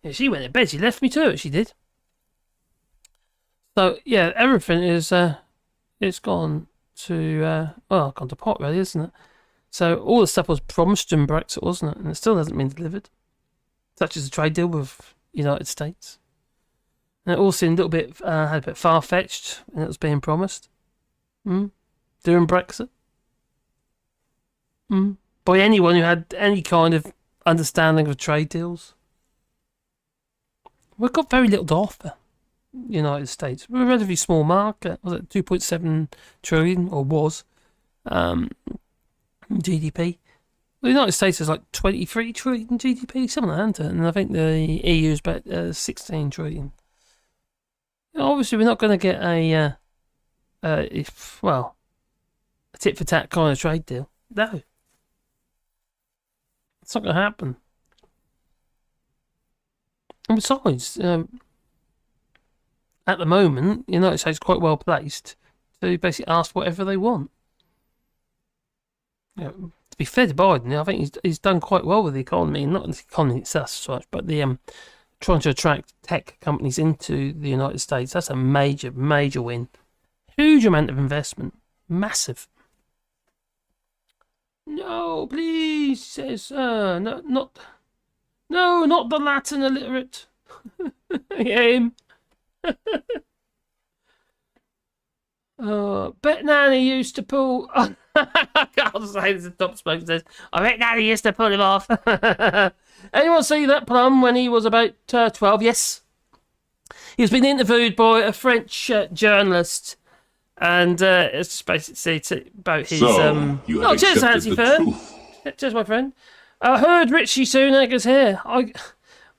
Yeah, she went to bed. She left me to it. She did. So yeah, everything is it's gone to gone to pot really, isn't it? So all the stuff was promised in Brexit, wasn't it? And it still hasn't been delivered. Such as a trade deal with United States. And it all seemed a little bit had a bit far fetched when it was being promised. During Brexit. By anyone who had any kind of understanding of trade deals. We've got very little to offer, United States. We're a relatively small market. Was it 2.7 trillion, or was, GDP? The United States is like 23 trillion GDP, something like that, and I think the EU is about 16 trillion. Obviously, we're not going to get a tit-for-tat kind of trade deal. No. It's not going to happen. And besides, at the moment, the United States is quite well placed to basically ask whatever they want. To be fair to Biden, I think he's done quite well with the economy, not the economy itself as such, but the trying to attract tech companies into the United States. That's a major, major win. Huge amount of investment. Massive. No, please, says, not the Latin illiterate. Him. Bet Nanny used to pull. I can't say this. The top smoke says, I bet Nanny used to pull him off. Anyone see that plum when he was about 12? Yes. He was being interviewed by a French journalist, and it's just basically about his. You have cheers, accepted Nancy the Fair. truth. Cheers, my friend. I heard Rishi Sunak is here.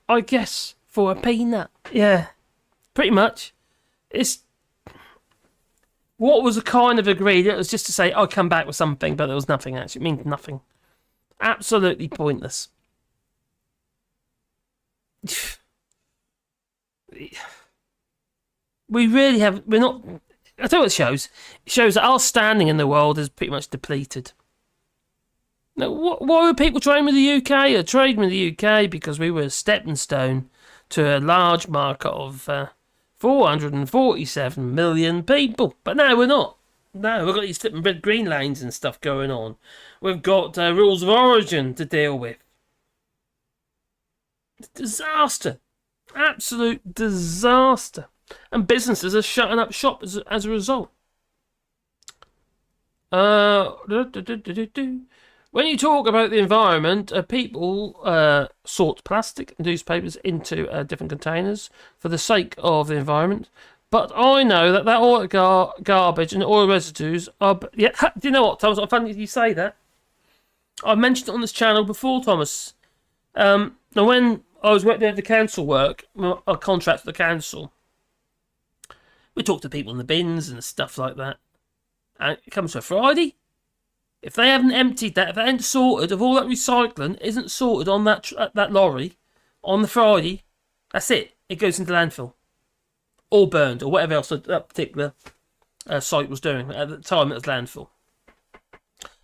I guess for a peanut. Yeah, pretty much. It's what was kind of agreed. It was just to say I'll come back with something, but there was nothing actually. It means nothing. Absolutely pointless. We really have. We're not. I tell you what it shows. It shows that our standing in the world is pretty much depleted. Now, why were people trading with the UK? Or trading with the UK because we were a stepping stone to a large market of 447 million people. But no, we're not. No, we've got these flipping red green lanes and stuff going on. We've got rules of origin to deal with. Disaster. Absolute disaster. And businesses are shutting up shop as a result. When you talk about the environment, people sort plastic and newspapers into different containers for the sake of the environment. But I know that oil garbage and oil residues are... Yeah, do you know what, Thomas? I'm funny you say that. I mentioned it on this channel before, Thomas. Now, when I was working at the council work, a contract for the council, we talked to people in the bins and stuff like that. And it comes to a Friday. If they haven't emptied that, if they haven't sorted, if all that recycling isn't sorted on that lorry on the Friday, that's it. It goes into landfill. Or burned, or whatever else that particular site was doing. At the time, it was landfill.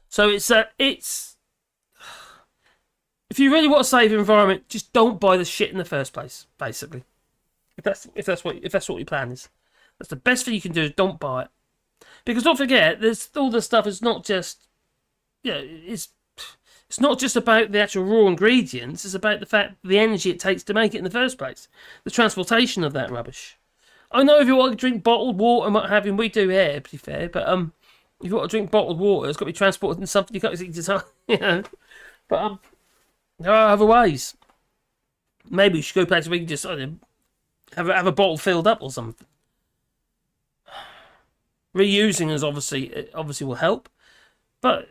So it's... If you really want to save the environment, just don't buy the shit in the first place, basically. If that's what your plan is. That's the best thing you can do, is don't buy it. Because don't forget, there's all this stuff is not just... it's not just about the actual raw ingredients, it's about the fact the energy it takes to make it in the first place. The transportation of that rubbish. I know if you want to drink bottled water and what have you, we do here, to be fair, but if you want to drink bottled water, it's got to be transported in something you can't decide, But there are other ways. Maybe we should go places where we can just have a bottle filled up or something. Reusing is obviously will help, but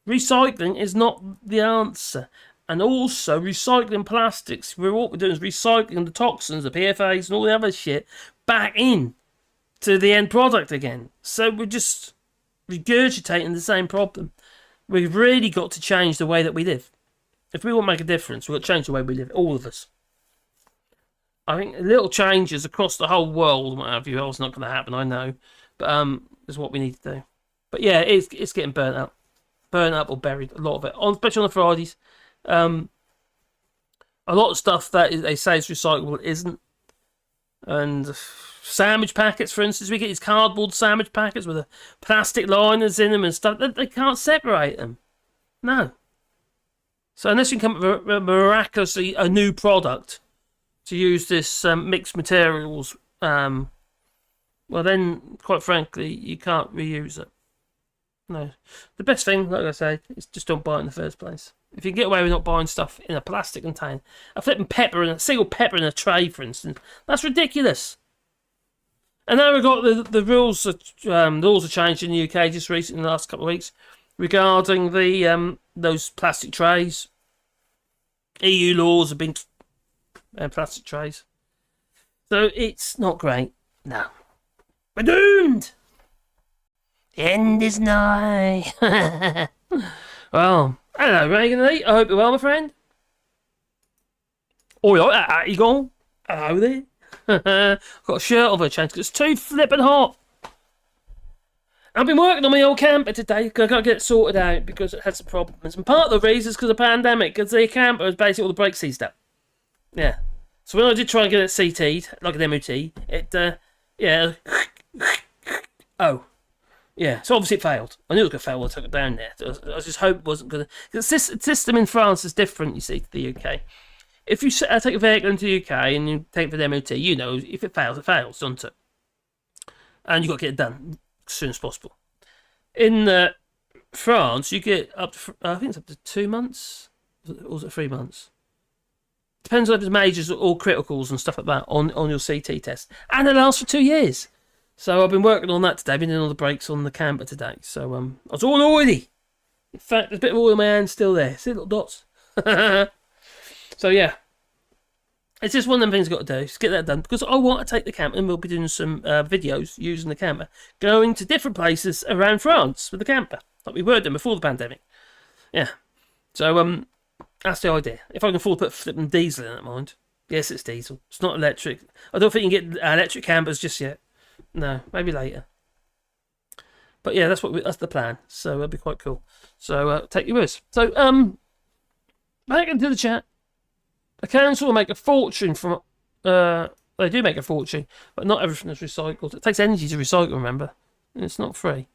recycling is not the answer. And also recycling plastics. What we're doing is recycling the toxins, the PFAS, and all the other shit back in to the end product again. So we're just regurgitating the same problem. We've really got to change the way that we live. If we want to make a difference, we've got to change the way we live, all of us. I think little changes across the whole world, what have you, else not going to happen, I know. But is what we need to do. But yeah, it's getting burnt up. Burnt up or buried, a lot of it. Especially on the Fridays. A lot of stuff that they say is recyclable isn't. And sandwich packets, for instance, we get these cardboard sandwich packets with the plastic liners in them and stuff. They can't separate them. No. So unless you can come up with miraculously a new product to use this mixed materials, well then, quite frankly, you can't reuse it. No. The best thing, like I say, is just don't buy it in the first place. If you can get away with not buying stuff in a plastic container, a single pepper in a tray, for instance, that's ridiculous. And now we've got the rules. The rules have changed in the UK just recently in the last couple of weeks regarding the those plastic trays. EU laws have been plastic trays, so it's not great. No, we're doomed. The end is nigh. Well, hello, Reagan. I hope you're well, my friend. Oh, yeah, you gone? Hello there. I've got a shirt over a change because it's too flippin' hot. I've been working on my old camper today because I've got to get it sorted out because it had some problems. And part of the reason is because of the pandemic, because the camper was basically all the brakes seized up. Yeah. So when I did try and get it CT'd, like an MOT, it, yeah. Oh. Yeah, so obviously it failed. I knew it was going to fail when I took it down there. I just hoped it wasn't going to... Because the system in France is different, you see, to the UK. If you take a vehicle into the UK and you take it for the MOT, you know, if it fails, doesn't it? And you've got to get it done as soon as possible. In France, you get up to... I think it's up to 2 months. Or was it 3 months? Depends on if it's majors or criticals and stuff like that on your CT test. And it lasts for 2 years. So I've been working on that today. I've been doing all the brakes on the camper today. So I was all oily. In fact, there's a bit of oil in my hand still there. See little dots? So yeah. It's just one of them things I've got to do. Just get that done. Because I want to take the camper and we'll be doing some videos using the camper. Going to different places around France with the camper. Like we were doing before the pandemic. Yeah. So that's the idea. If I can afford to put flipping diesel in it, mind. Yes, it's diesel. It's not electric. I don't think you can get electric campers just yet. No, maybe later. But yeah, that's the plan. So it'll be quite cool. So take your words. So back into the chat. The council will make a fortune from. They do make a fortune, but not everything is recycled. It takes energy to recycle. Remember, and it's not free.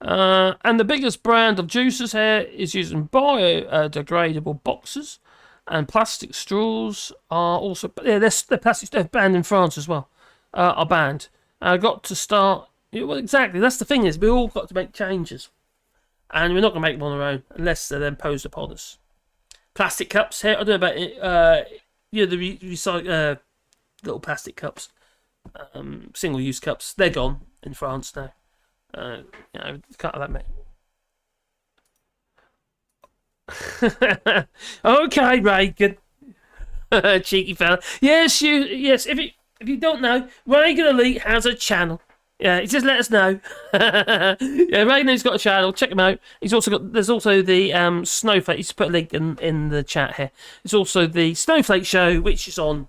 And the biggest brand of juices here is using biodegradable boxes, and plastic straws are also. Yeah, they're plastics. They're banned in France as well. Are banned. I got to start. Well, exactly. That's the thing is we all got to make changes. and we're not going to make them on our own unless they're then imposed upon us. Plastic cups here. I don't know about it. The recycle little plastic cups, single-use cups. They're gone in France now. Can't have that many. Okay, Reagan. Cheeky fella. Yes. If you don't know, Reagan Elite has a channel. Yeah, just let us know. Yeah, Reagan's got a channel. Check him out. There's also the Snowflake. He's put a link in the chat here. It's also the Snowflake Show, which is on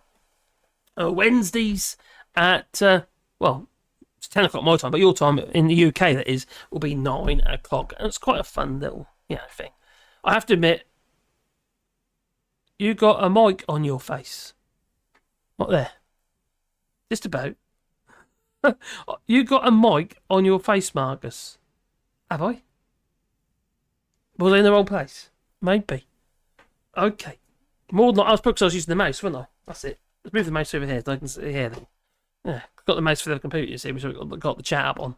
Wednesdays at it's 10 o'clock my time, but your time in the UK that is will be 9 o'clock, and it's quite a fun little thing. I have to admit, you got a mic on your face. What there? Just about. You got a mic on your face, Marcus. Have I? Was I in the wrong place? Maybe. Okay. More than I was because I was using the mouse, wasn't I? That's it. Let's move the mouse over here so I can hear them. Yeah, got the mouse for the computer, you see, which I've got the chat up on.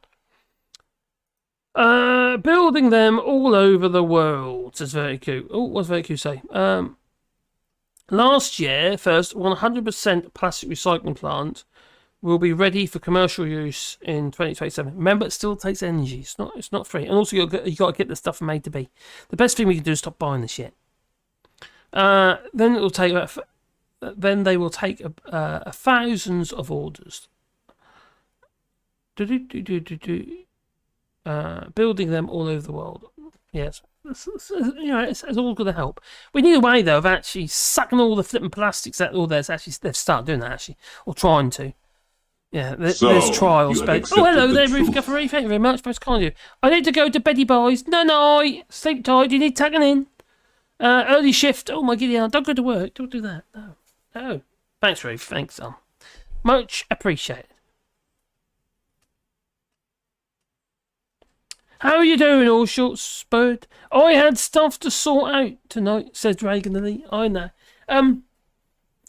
Building them all over the world, says Verticu. Oh, what's Verticu say? Last year, first 100% plastic recycling plant will be ready for commercial use in 2027. Remember, it still takes energy. It's not free. And also, you got to get the stuff made to be. The best thing we can do is stop buying the shit. Then it will take. Then they will take thousands of orders. Building them all over the world. Yes, it's all going to help. We need a way though of actually sucking all the flipping plastics out. All there's actually they've started doing that actually, or trying to. Yeah, there's trials. Oh, hello there, Ruth Guffery. Thank you very much. Most kind of you. I need to go to beddy boys. No, sleep tight. You need tucking in. Early shift. Oh my giddy aunt. Don't go to work. Don't do that. No. Thanks, Ruth. Thanks, much appreciated. How are you doing, Allshorts, Bird? I had stuff to sort out tonight, said Reagan Elite. I know. I'm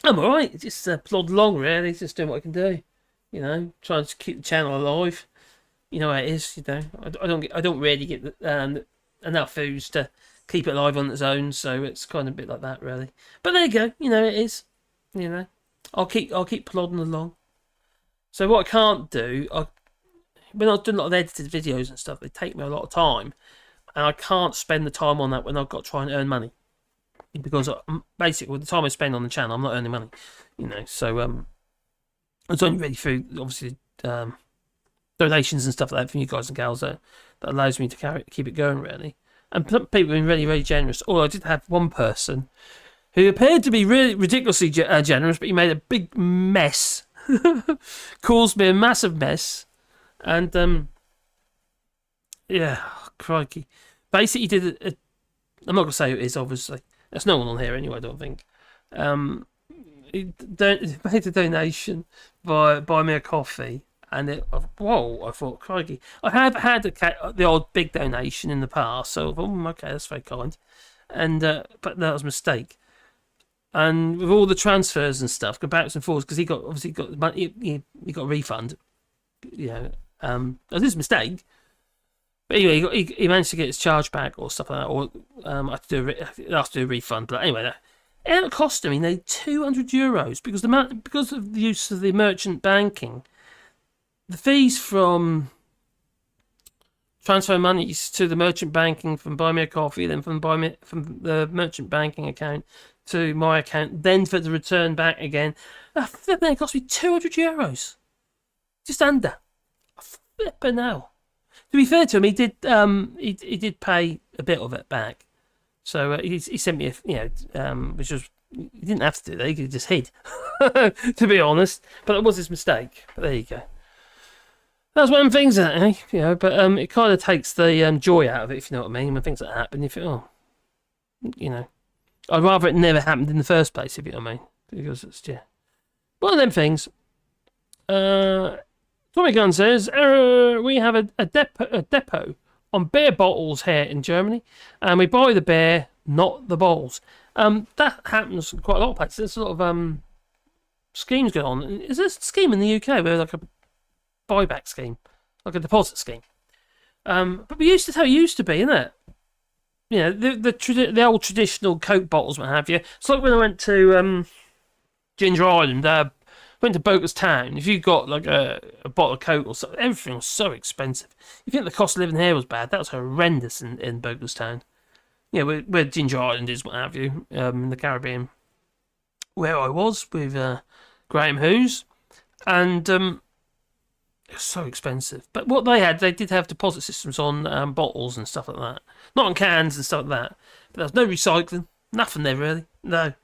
alright. Just plod along, really. Just doing what I can do. Trying to keep the channel alive. You know how it is. I don't really get enough foods to keep it alive on its own, so it's kind of a bit like that, really. But there you go. It is. I'll keep plodding along. So what I can't do, when I was doing a lot of edited videos and stuff, they take me a lot of time, and I can't spend the time on that when I've got to try and earn money, because basically with the time I spend on the channel, I'm not earning money, So it's only really through obviously donations and stuff like that from you guys and gals that allows me to keep it going, really. And people have been really, really generous. Although I did have one person who appeared to be really ridiculously generous, but he made a big mess, caused me a massive mess. And crikey. Basically, he did I'm not gonna say who it is. Obviously, there's no one on here anyway. I don't think. He made a donation buy me a coffee, and I thought, crikey. I have had the odd big donation in the past, so I thought, okay, that's very kind. And but that was a mistake. And with all the transfers and stuff, go backwards and forwards, because he got money, he got a refund. It was his mistake. But anyway, he managed to get his charge back or stuff like that, or I have to do a refund. But anyway, it cost him €200 because of the use of the merchant banking. The fees from transfer monies to the merchant banking from Buy Me a Coffee, then from the merchant banking account to my account, then for the return back again. It cost me €200, just under. Flipping hell. To be fair to him, he did pay a bit of it back. So he sent me which was, he didn't have to do that. He could just hid, to be honest. But it was his mistake. But there you go. That's one of them things, But it kind of takes the joy out of it, if you know what I mean. When things like that happen, you think, I'd rather it never happened in the first place, if you know what I mean. Because it's one of them things. Tommy Gunn says, we have a depot on beer bottles here in Germany, and we buy the beer, not the bottles. That happens quite a lot of places. There's a lot of schemes going on. Is there a scheme in the UK where like a buyback scheme, like a deposit scheme? But we used to how it used to be, isn't it? You know, the old traditional Coke bottles, what have you. It's like when I went to Ginger Island, went to Bogus Town. If you got like a bottle of Coke or something, everything was so expensive. You think the cost of living here was bad? That was horrendous in Bogus Town. Yeah, where Ginger Island is, what have you, in the Caribbean. Where I was with Graham Hughes, and it was so expensive. But what they did have deposit systems on bottles and stuff like that. Not on cans and stuff like that. But there was no recycling, nothing there really. No.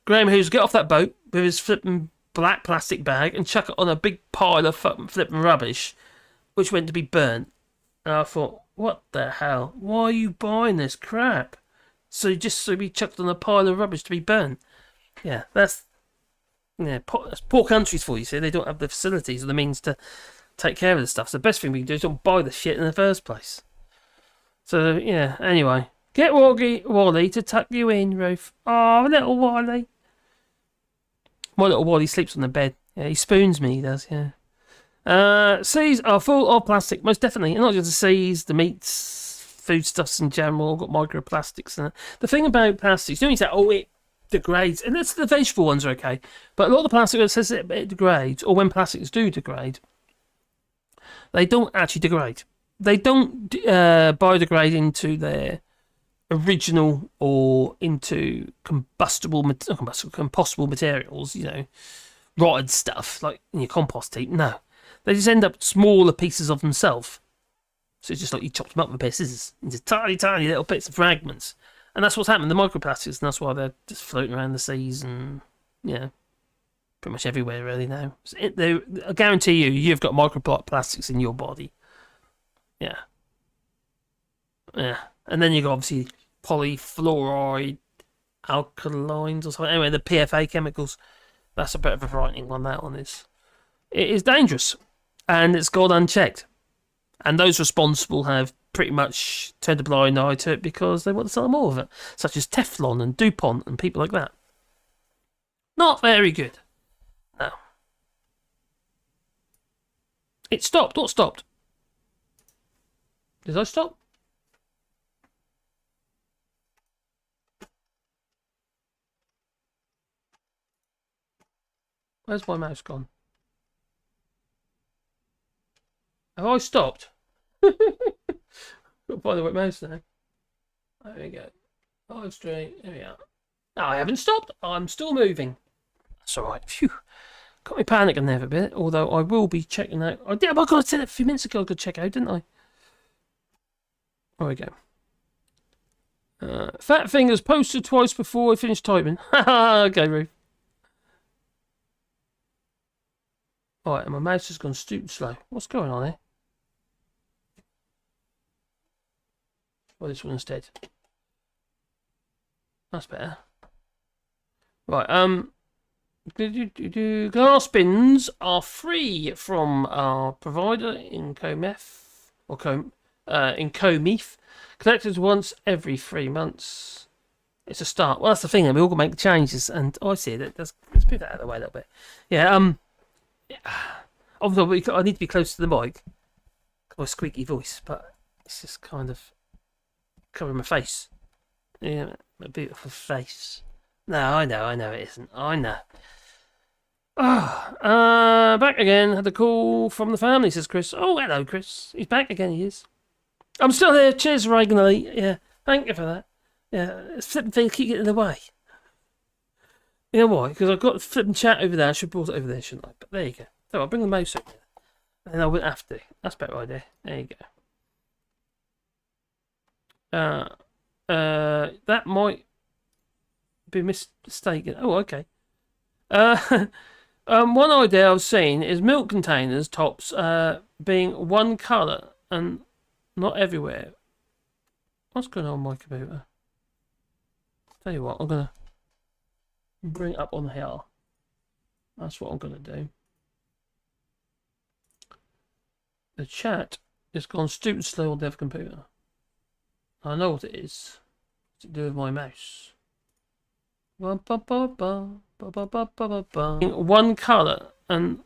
Graham Hughes would get off that boat with his flipping black plastic bag and chuck it on a big pile of flipping rubbish, which went to be burnt. And I thought, what the hell? Why are you buying this crap? So be chucked on a pile of rubbish to be burnt. Yeah, that's poor countries for you. See, they don't have the facilities or the means to take care of the stuff. So the best thing we can do is don't buy the shit in the first place. So yeah. Anyway, get Wally to tuck you in, Ruth. Oh, little Wally. My little Wally sleeps on the bed. Yeah, he spoons me. He does. Yeah. Seas are full of plastic, most definitely. And not just the seas, the meats, foodstuffs in general. Got microplastics in it. The thing about plastics, you know, you say, oh, it degrades, and that's the vegetable ones are okay, but a lot of the plastic that says it degrades, or when plastics do degrade, they don't actually degrade. They don't biodegrade into their original or into compostable materials, you know, rotted stuff like in your compost heap. No, they just end up smaller pieces of themselves. So it's just like you chop them up with a pair of scissors into tiny, tiny little bits of fragments. And that's what's happened, the microplastics, and that's why they're just floating around the seas and, yeah, pretty much everywhere really now. I guarantee you've got microplastics in your body. Yeah. Yeah. And then you've got, obviously, polyfluoride alkalines or something. Anyway, the PFA chemicals, that's a bit of a frightening one, that one is. It is dangerous, and it's gone unchecked. And those responsible have pretty much turned a blind eye to it because they want to sell more of it, such as Teflon and DuPont and people like that. Not very good. No. It stopped. What stopped? Did I stop? Where's my mouse gone? Have I stopped? Got to find the right mouse now. There we go. 5 straight. There we are. No, I haven't stopped. I'm still moving. That's alright. Phew. Got me panicking there for a bit. Although I will be checking out. I got to say that a few minutes ago I could check out, didn't I? There we go. Fat fingers posted twice before I finished typing. Okay, Ruth. Alright, and my mouse has gone stupid slow. What's going on here? Well, this one instead. That's better. Right, glass bins are free from our provider in Comef, or in Comef. Collected once every 3 months. It's a start. Well, that's the thing. We all got to make changes, and I see that. Let's move that out of the way a little bit. Yeah. Obviously, I need to be close to the mic. My squeaky voice, but it's just kind of covering my face. Yeah, my beautiful face. No, I know it isn't. I know. Back again. Had a call from the family, says Chris. Oh, hello, Chris. He's back again, he is. I'm still here. Cheers, regularly. Yeah, thank you for that. Yeah, it's flipping things keep getting in the way. You know why? Because I've got the flipping chat over there. I should have brought it over there, shouldn't I? But there you go. So I'll bring the mouse over there. And then I wouldn't have to. That's a better idea. There you go. That might be mistaken. Oh, okay. One idea I've seen is milk containers tops being one colour and not everywhere. What's going on my computer? Tell you what, I'm gonna bring it up on here. That's what I'm gonna do. The chat has gone stupid slow on the other computer. I know what it is. What's it to do with my mouse? One colour, and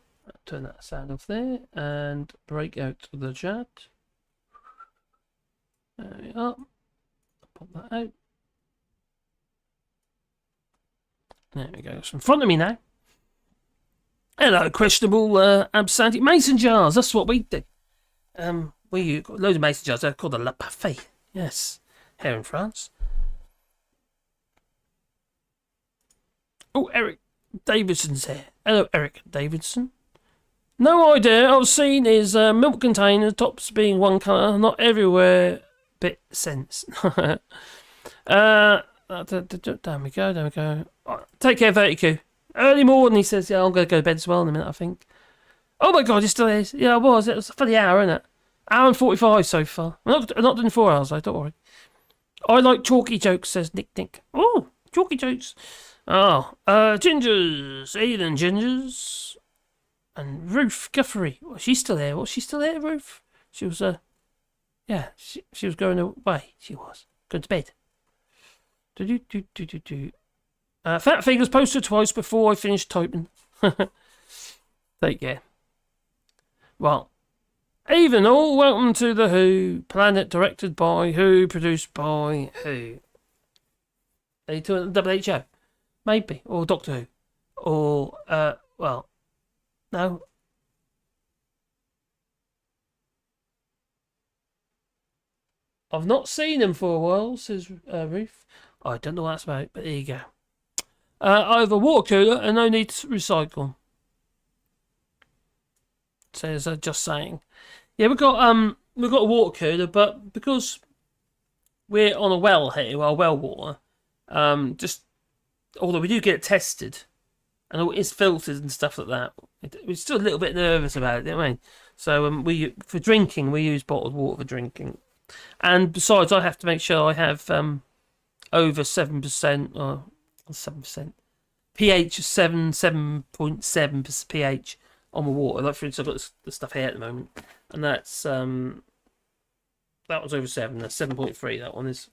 turn that sound off there and break out the chat. There we are. Pop that out. There we go. It's in front of me now. Hello, questionable absentee mason jars. That's what we do. We got loads of mason jars. They're called a La Parfait. Yes, here in France. Oh, Eric Davidson's here. Hello, Eric Davidson. No idea. I've seen his milk container tops being one colour, not everywhere. Bit sense. Down we go. Take care, Vertigo. Early morning, he says. Yeah, I'm going to go to bed as well in a minute, I think. Oh my God, he still is. Yeah, I was. It was for the hour, isn't it? Hour and 45 so far. I'm not doing 4 hours, though, don't worry. I like chalky jokes, says Nick. Oh, chalky jokes. Oh, Gingers. Eden Gingers. And Ruth Guthrie. Well, she's still here. Was she still here, Ruth? She was, yeah, she was going away. She was. Going to bed. Fat Fingers posted twice before I finished typing. Take care. Well, even all, welcome to the Who. Planet directed by Who, produced by Who. Are you doing WHO? Maybe. Or Doctor Who. Or, well, no. I've not seen him for a while, says Ruth. I don't know what that's about, but there you go. I have a water cooler and no need to recycle. Says just saying. Yeah, we've got a water cooler, but because we're on a well here, our well water, although we do get it tested and it's filtered and stuff like that, we're still a little bit nervous about it, you know what I mean? So for drinking, we use bottled water for drinking. And besides, I have to make sure I have over 7% or 7% pH of 7.7 pH on my water. Like for instance, I've got the stuff here at the moment, and that's that was over 7. That's 7.3. That one is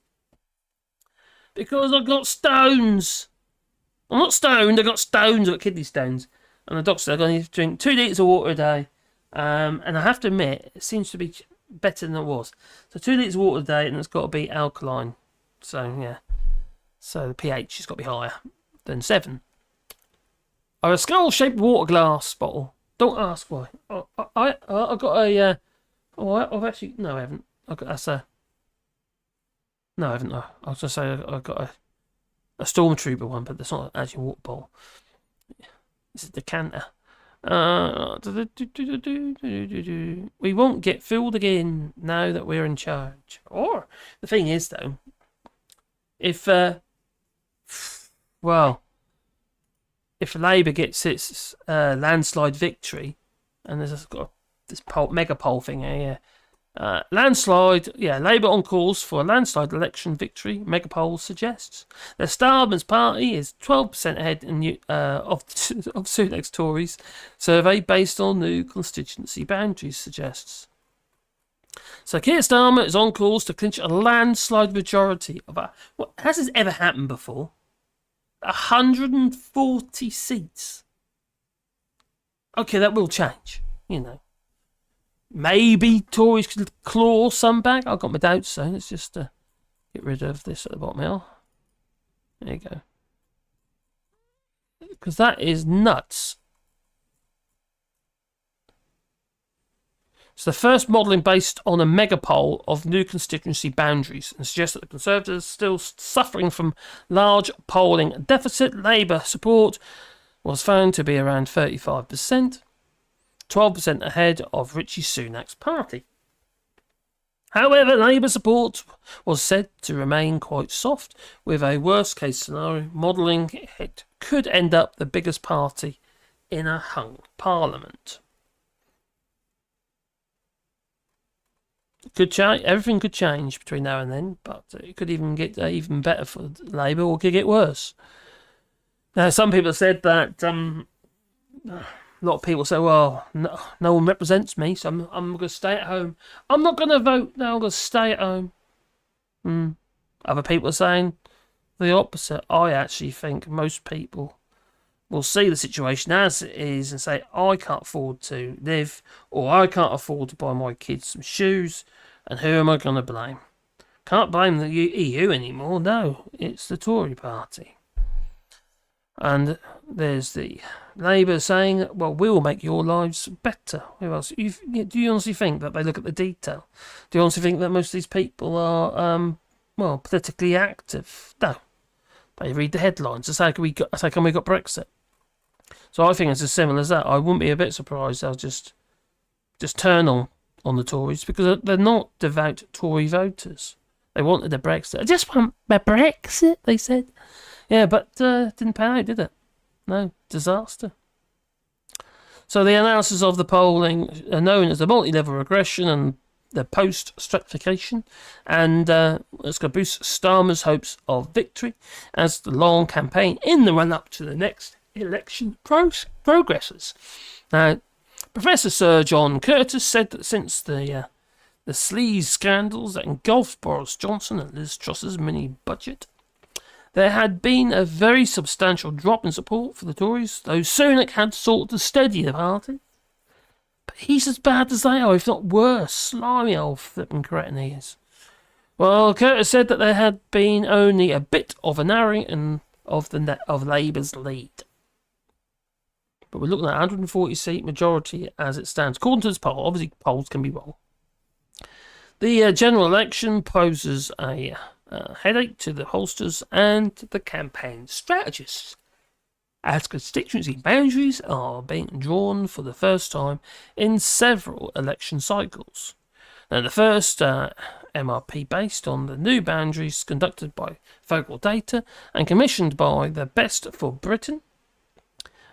because I've got stones. I'm not stoned. I've got stones. I've got kidney stones, and the doctor said I'm going to drink 2 litres of water a day. And I have to admit, it seems to be better than it was. So 2 litres of water a day, and it's got to be alkaline. So yeah. So the pH has got to be higher than 7. I have a skull-shaped water glass bottle. Don't ask why. I've got a. I've actually no, I haven't. I haven't. No. I was gonna say I've got a stormtrooper one, but that's not actually a water bottle. This is a decanter. We won't get filled again now that we're in charge. Or the thing is, though, if Labour gets its landslide victory, and there's got this mega poll thing here, landslide, Labour on course for a landslide election victory, mega poll suggests. The Starmer's party is 12% ahead of Sunak's Tories. Survey based on new constituency boundaries suggests. So Keir Starmer is on course to clinch a landslide majority of has this ever happened before? 140 seats. Okay, that will change, you know. Maybe Tories could claw some back. I've got my doubts, so let's just get rid of this at the bottom here. There you go. Because that is nuts. It's the first modelling based on a mega poll of new constituency boundaries and suggests that the Conservatives are still suffering from large polling deficit. Labour support was found to be around 35%, 12% ahead of Rishi Sunak's party. However, Labour support was said to remain quite soft, with a worst-case scenario modelling it could end up the biggest party in a hung parliament. Everything could change between now and then, but it could even get even better for Labour, or could get worse. Now, some people said that a lot of people say, "Well, no one represents me, so I'm going to stay at home. I'm not going to vote. No, I'm going to stay at home." Other people are saying the opposite. I actually think most people will see the situation as it is and say, "I can't afford to live, or I can't afford to buy my kids some shoes, and who am I going to blame?" Can't blame the EU anymore, no. It's the Tory party. And there's the Labour saying, well, we'll make your lives better. Who else? Do you honestly think that they look at the detail? Do you honestly think that most of these people are, politically active? No. They read the headlines. That's how come we got Brexit. So I think it's as similar as that. I wouldn't be a bit surprised they'll just turn on the Tories, because they're not devout Tory voters. They wanted a Brexit. I just want my Brexit, they said. Yeah, but didn't pan out, did it? No, disaster. So the analysis of the polling are known as the multi-level regression and the post-stratification, and it's going to boost Starmer's hopes of victory as the long campaign in the run-up to the next election progresses. Now, Professor Sir John Curtis said that since the sleaze scandals that engulfed Boris Johnson and Liz Truss's mini-budget, there had been a very substantial drop in support for the Tories, though Sunak had sought to steady the party. But he's as bad as they are, if not worse. Slimy old flippin' cretin he is. Well, Curtis said that there had been only a bit of a narrowing of Labour's lead. But we're looking at a 140-seat majority as it stands. According to this poll, obviously polls can be wrong. The general election poses a headache to the pollsters and the campaign strategists, as constituency boundaries are being drawn for the first time in several election cycles. Now, the first MRP based on the new boundaries conducted by Focal Data and commissioned by the Best for Britain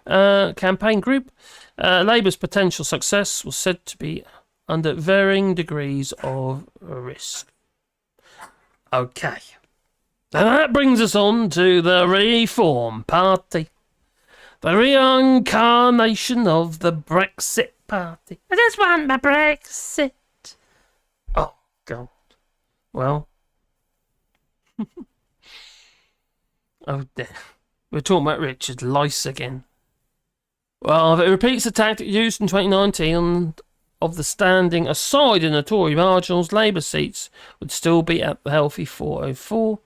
campaign group. Labour's potential success was said to be under varying degrees of risk. Okay. Now that brings us on to the Reform Party. The reincarnation of the Brexit Party. I just want my Brexit. Oh, God. Well. Oh, dear. We're talking about Richard Lice again. Well, it repeats the tactic used in 2019 of the standing aside in the Tory marginals. Labour seats would still be at the healthy 404,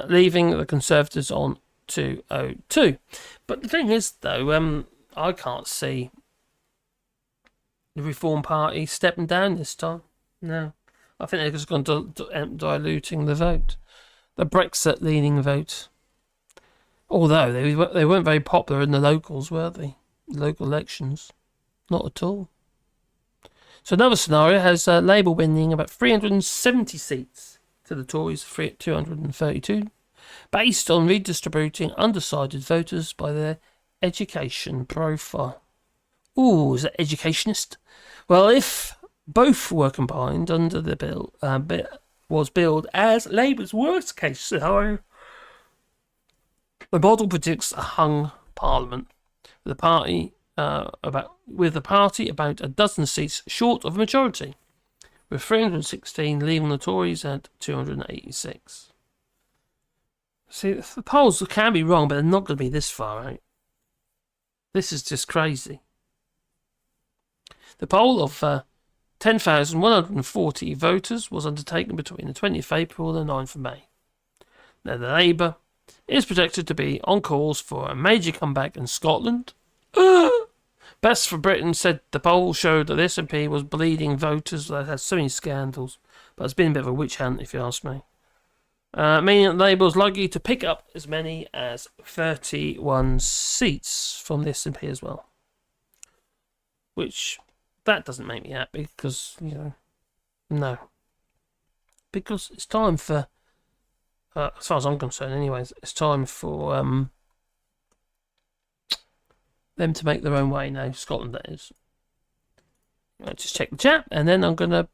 leaving the Conservatives on 202. But the thing is, though, I can't see the Reform Party stepping down this time. No. I think they're just going to diluting the vote. The Brexit-leaning vote. Although they weren't very popular in the locals, were they? Local elections. Not at all. So another scenario has Labour winning about 370 seats to the Tories, 232, based on redistributing undecided voters by their education profile. Ooh, is that educationist? Well, if both were combined under the bill, was billed as Labour's worst case scenario, the model predicts a hung parliament, with the party about a dozen seats short of a majority, with 316 leaving the Tories at 286. See, the polls can be wrong, but they're not going to be this far out. This is just crazy. The poll of 10,140 voters was undertaken between the 20th of April and the 9th of May. Now, the Labour is projected to be on course for a major comeback in Scotland. Best for Britain said the poll showed that the SNP was bleeding voters that had so many scandals, but it's been a bit of a witch hunt, if you ask me. Meaning that Labour was likely to pick up as many as 31 seats from the SNP as well. Which, that doesn't make me happy, because, no. Because it's time for, as far as I'm concerned anyways, it's time for them to make their own way now, Scotland that is. Just check the chat, and then I'm going to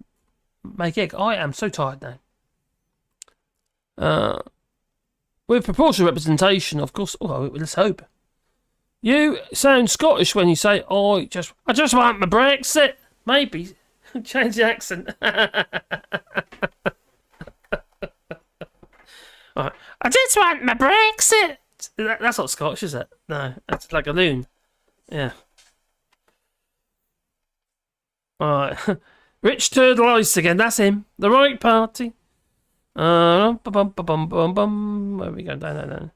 make egg. I am so tired now. With proportional representation, of course, let's hope. You sound Scottish when you say, I just want my Brexit. Maybe. Change the accent. Right. I just want my Brexit. That's not Scottish, is it? No, that's like a loon. Yeah. Alright. Rich Turd Lice again, that's him. The right party. Where are we going? Down.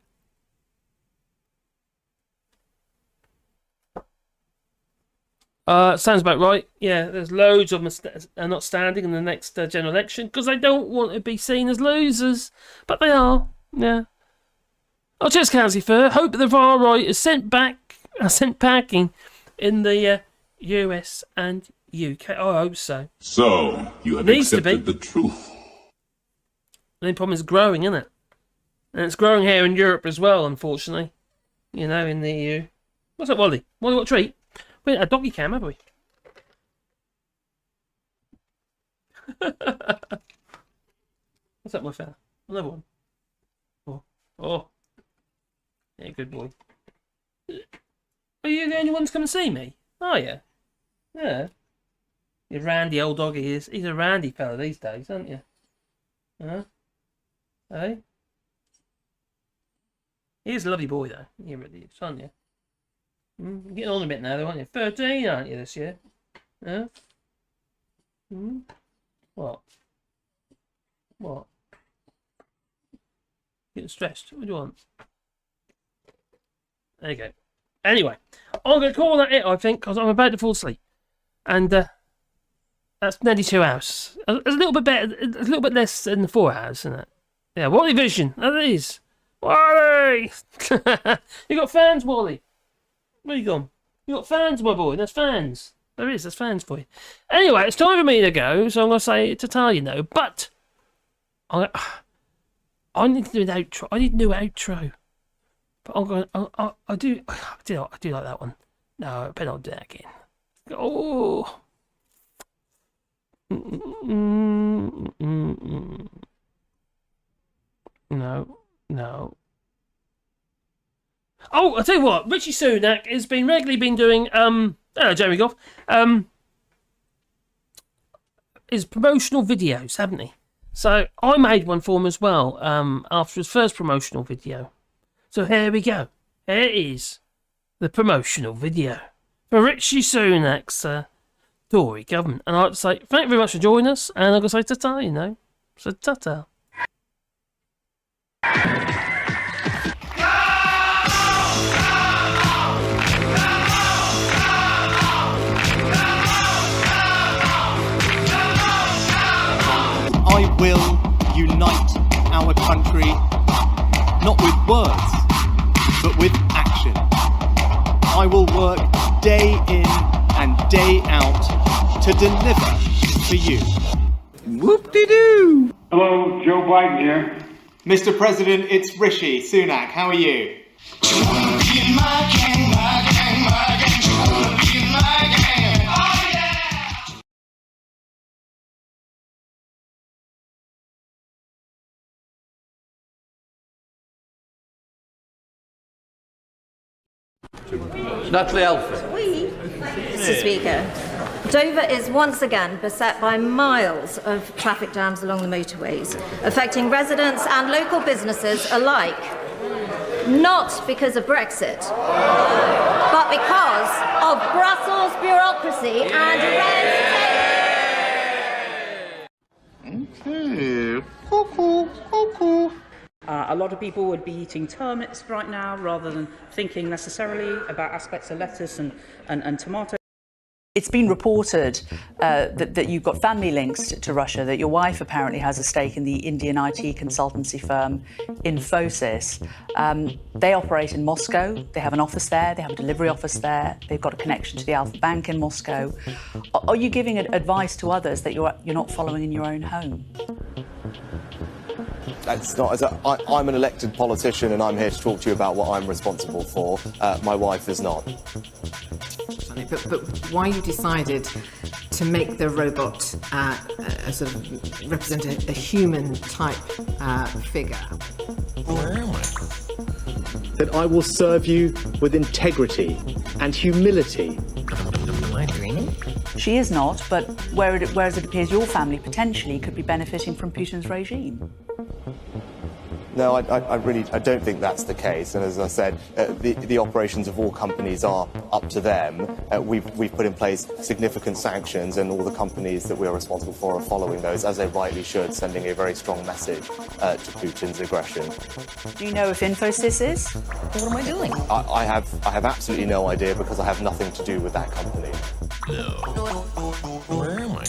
Sounds about right. Yeah, there's loads of them are not standing in the next general election because they don't want to be seen as losers, but they are. Yeah. Oh, cheers, Cassie Fur. Hope the far right is sent packing in the US and UK. Oh, I hope so. So, you have Needs to accepted be. the truth. The only problem is growing, isn't it? And it's growing here in Europe as well, unfortunately. You know, in the EU. What's up, Wally? Wally, what a treat. We had a doggy cam, haven't we? What's up, my fella? Another one. Oh. Yeah, good boy. Are you the only one to come and see me? Are you? Yeah. You randy old dog he is. He's a randy fella these days, aren't you? Huh? Hey? He's a lovely boy, though. He really is, aren't you? You're getting on a bit now, though, aren't you? 13, aren't you, this year? Huh? What? Getting stressed. What do you want? There you go. Anyway, I'm going to call that it, I think, because I'm about to fall asleep. And that's nearly 2 hours. It's a little bit better, a little bit less than the 4 hours, isn't it? Yeah, Wally Vision, that is. Wally! You got fans, Wally? Where you gone? You got fans, my boy. There's fans. There's fans for you. Anyway, it's time for me to go, so I'm going to say to but I need to do an outro. I need a new outro. But I'm going. I do like that one. No, I better not do that again. Oh. No. Oh, I'll tell you what. Rishi Sunak has been regularly doing hello, Jeremy Goff. His promotional videos, haven't he? So I made one for him as well. After his first promotional video. So here we go. Here it is. The promotional video for Rishi Sunak's Tory government. And I'd like to say thank you very much for joining us. And I'm going to say ta-ta, you know. So ta-ta. I will unite our country, not with words, but with action. I will work day in and day out to deliver for you. Whoop-de-doo! Hello, Joe Biden here. Mr. President, it's Rishi Sunak. How are you? Natalie Alford. Mr. Speaker, Dover is once again beset by miles of traffic jams along the motorways, affecting residents and local businesses alike. Not because of Brexit, but because of Brussels bureaucracy and red tape. A lot of people would be eating turnips right now rather than thinking necessarily about aspects of lettuce and tomato. It's been reported that you've got family links to Russia, that your wife apparently has a stake in the Indian IT consultancy firm Infosys. They operate in Moscow. They have an office there. They have a delivery office there. They've got a connection to the Alpha Bank in Moscow. Are you giving advice to others that you're not following in your own home? That's not. I'm an elected politician, and I'm here to talk to you about what I'm responsible for. My wife is not. But why you decided to make the robot sort of represent a human type figure? Where am I? That I will serve you with integrity and humility. Am I dreaming? She is not, but whereas it appears your family potentially could be benefiting from Putin's regime. No, I really don't think that's the case. And as I said, the operations of all companies are up to them. We've put in place significant sanctions, and all the companies that we are responsible for are following those, as they rightly should, sending a very strong message to Putin's aggression. Do you know if Infosys is? What am I doing? I have absolutely no idea, because I have nothing to do with that company. No. Where am I?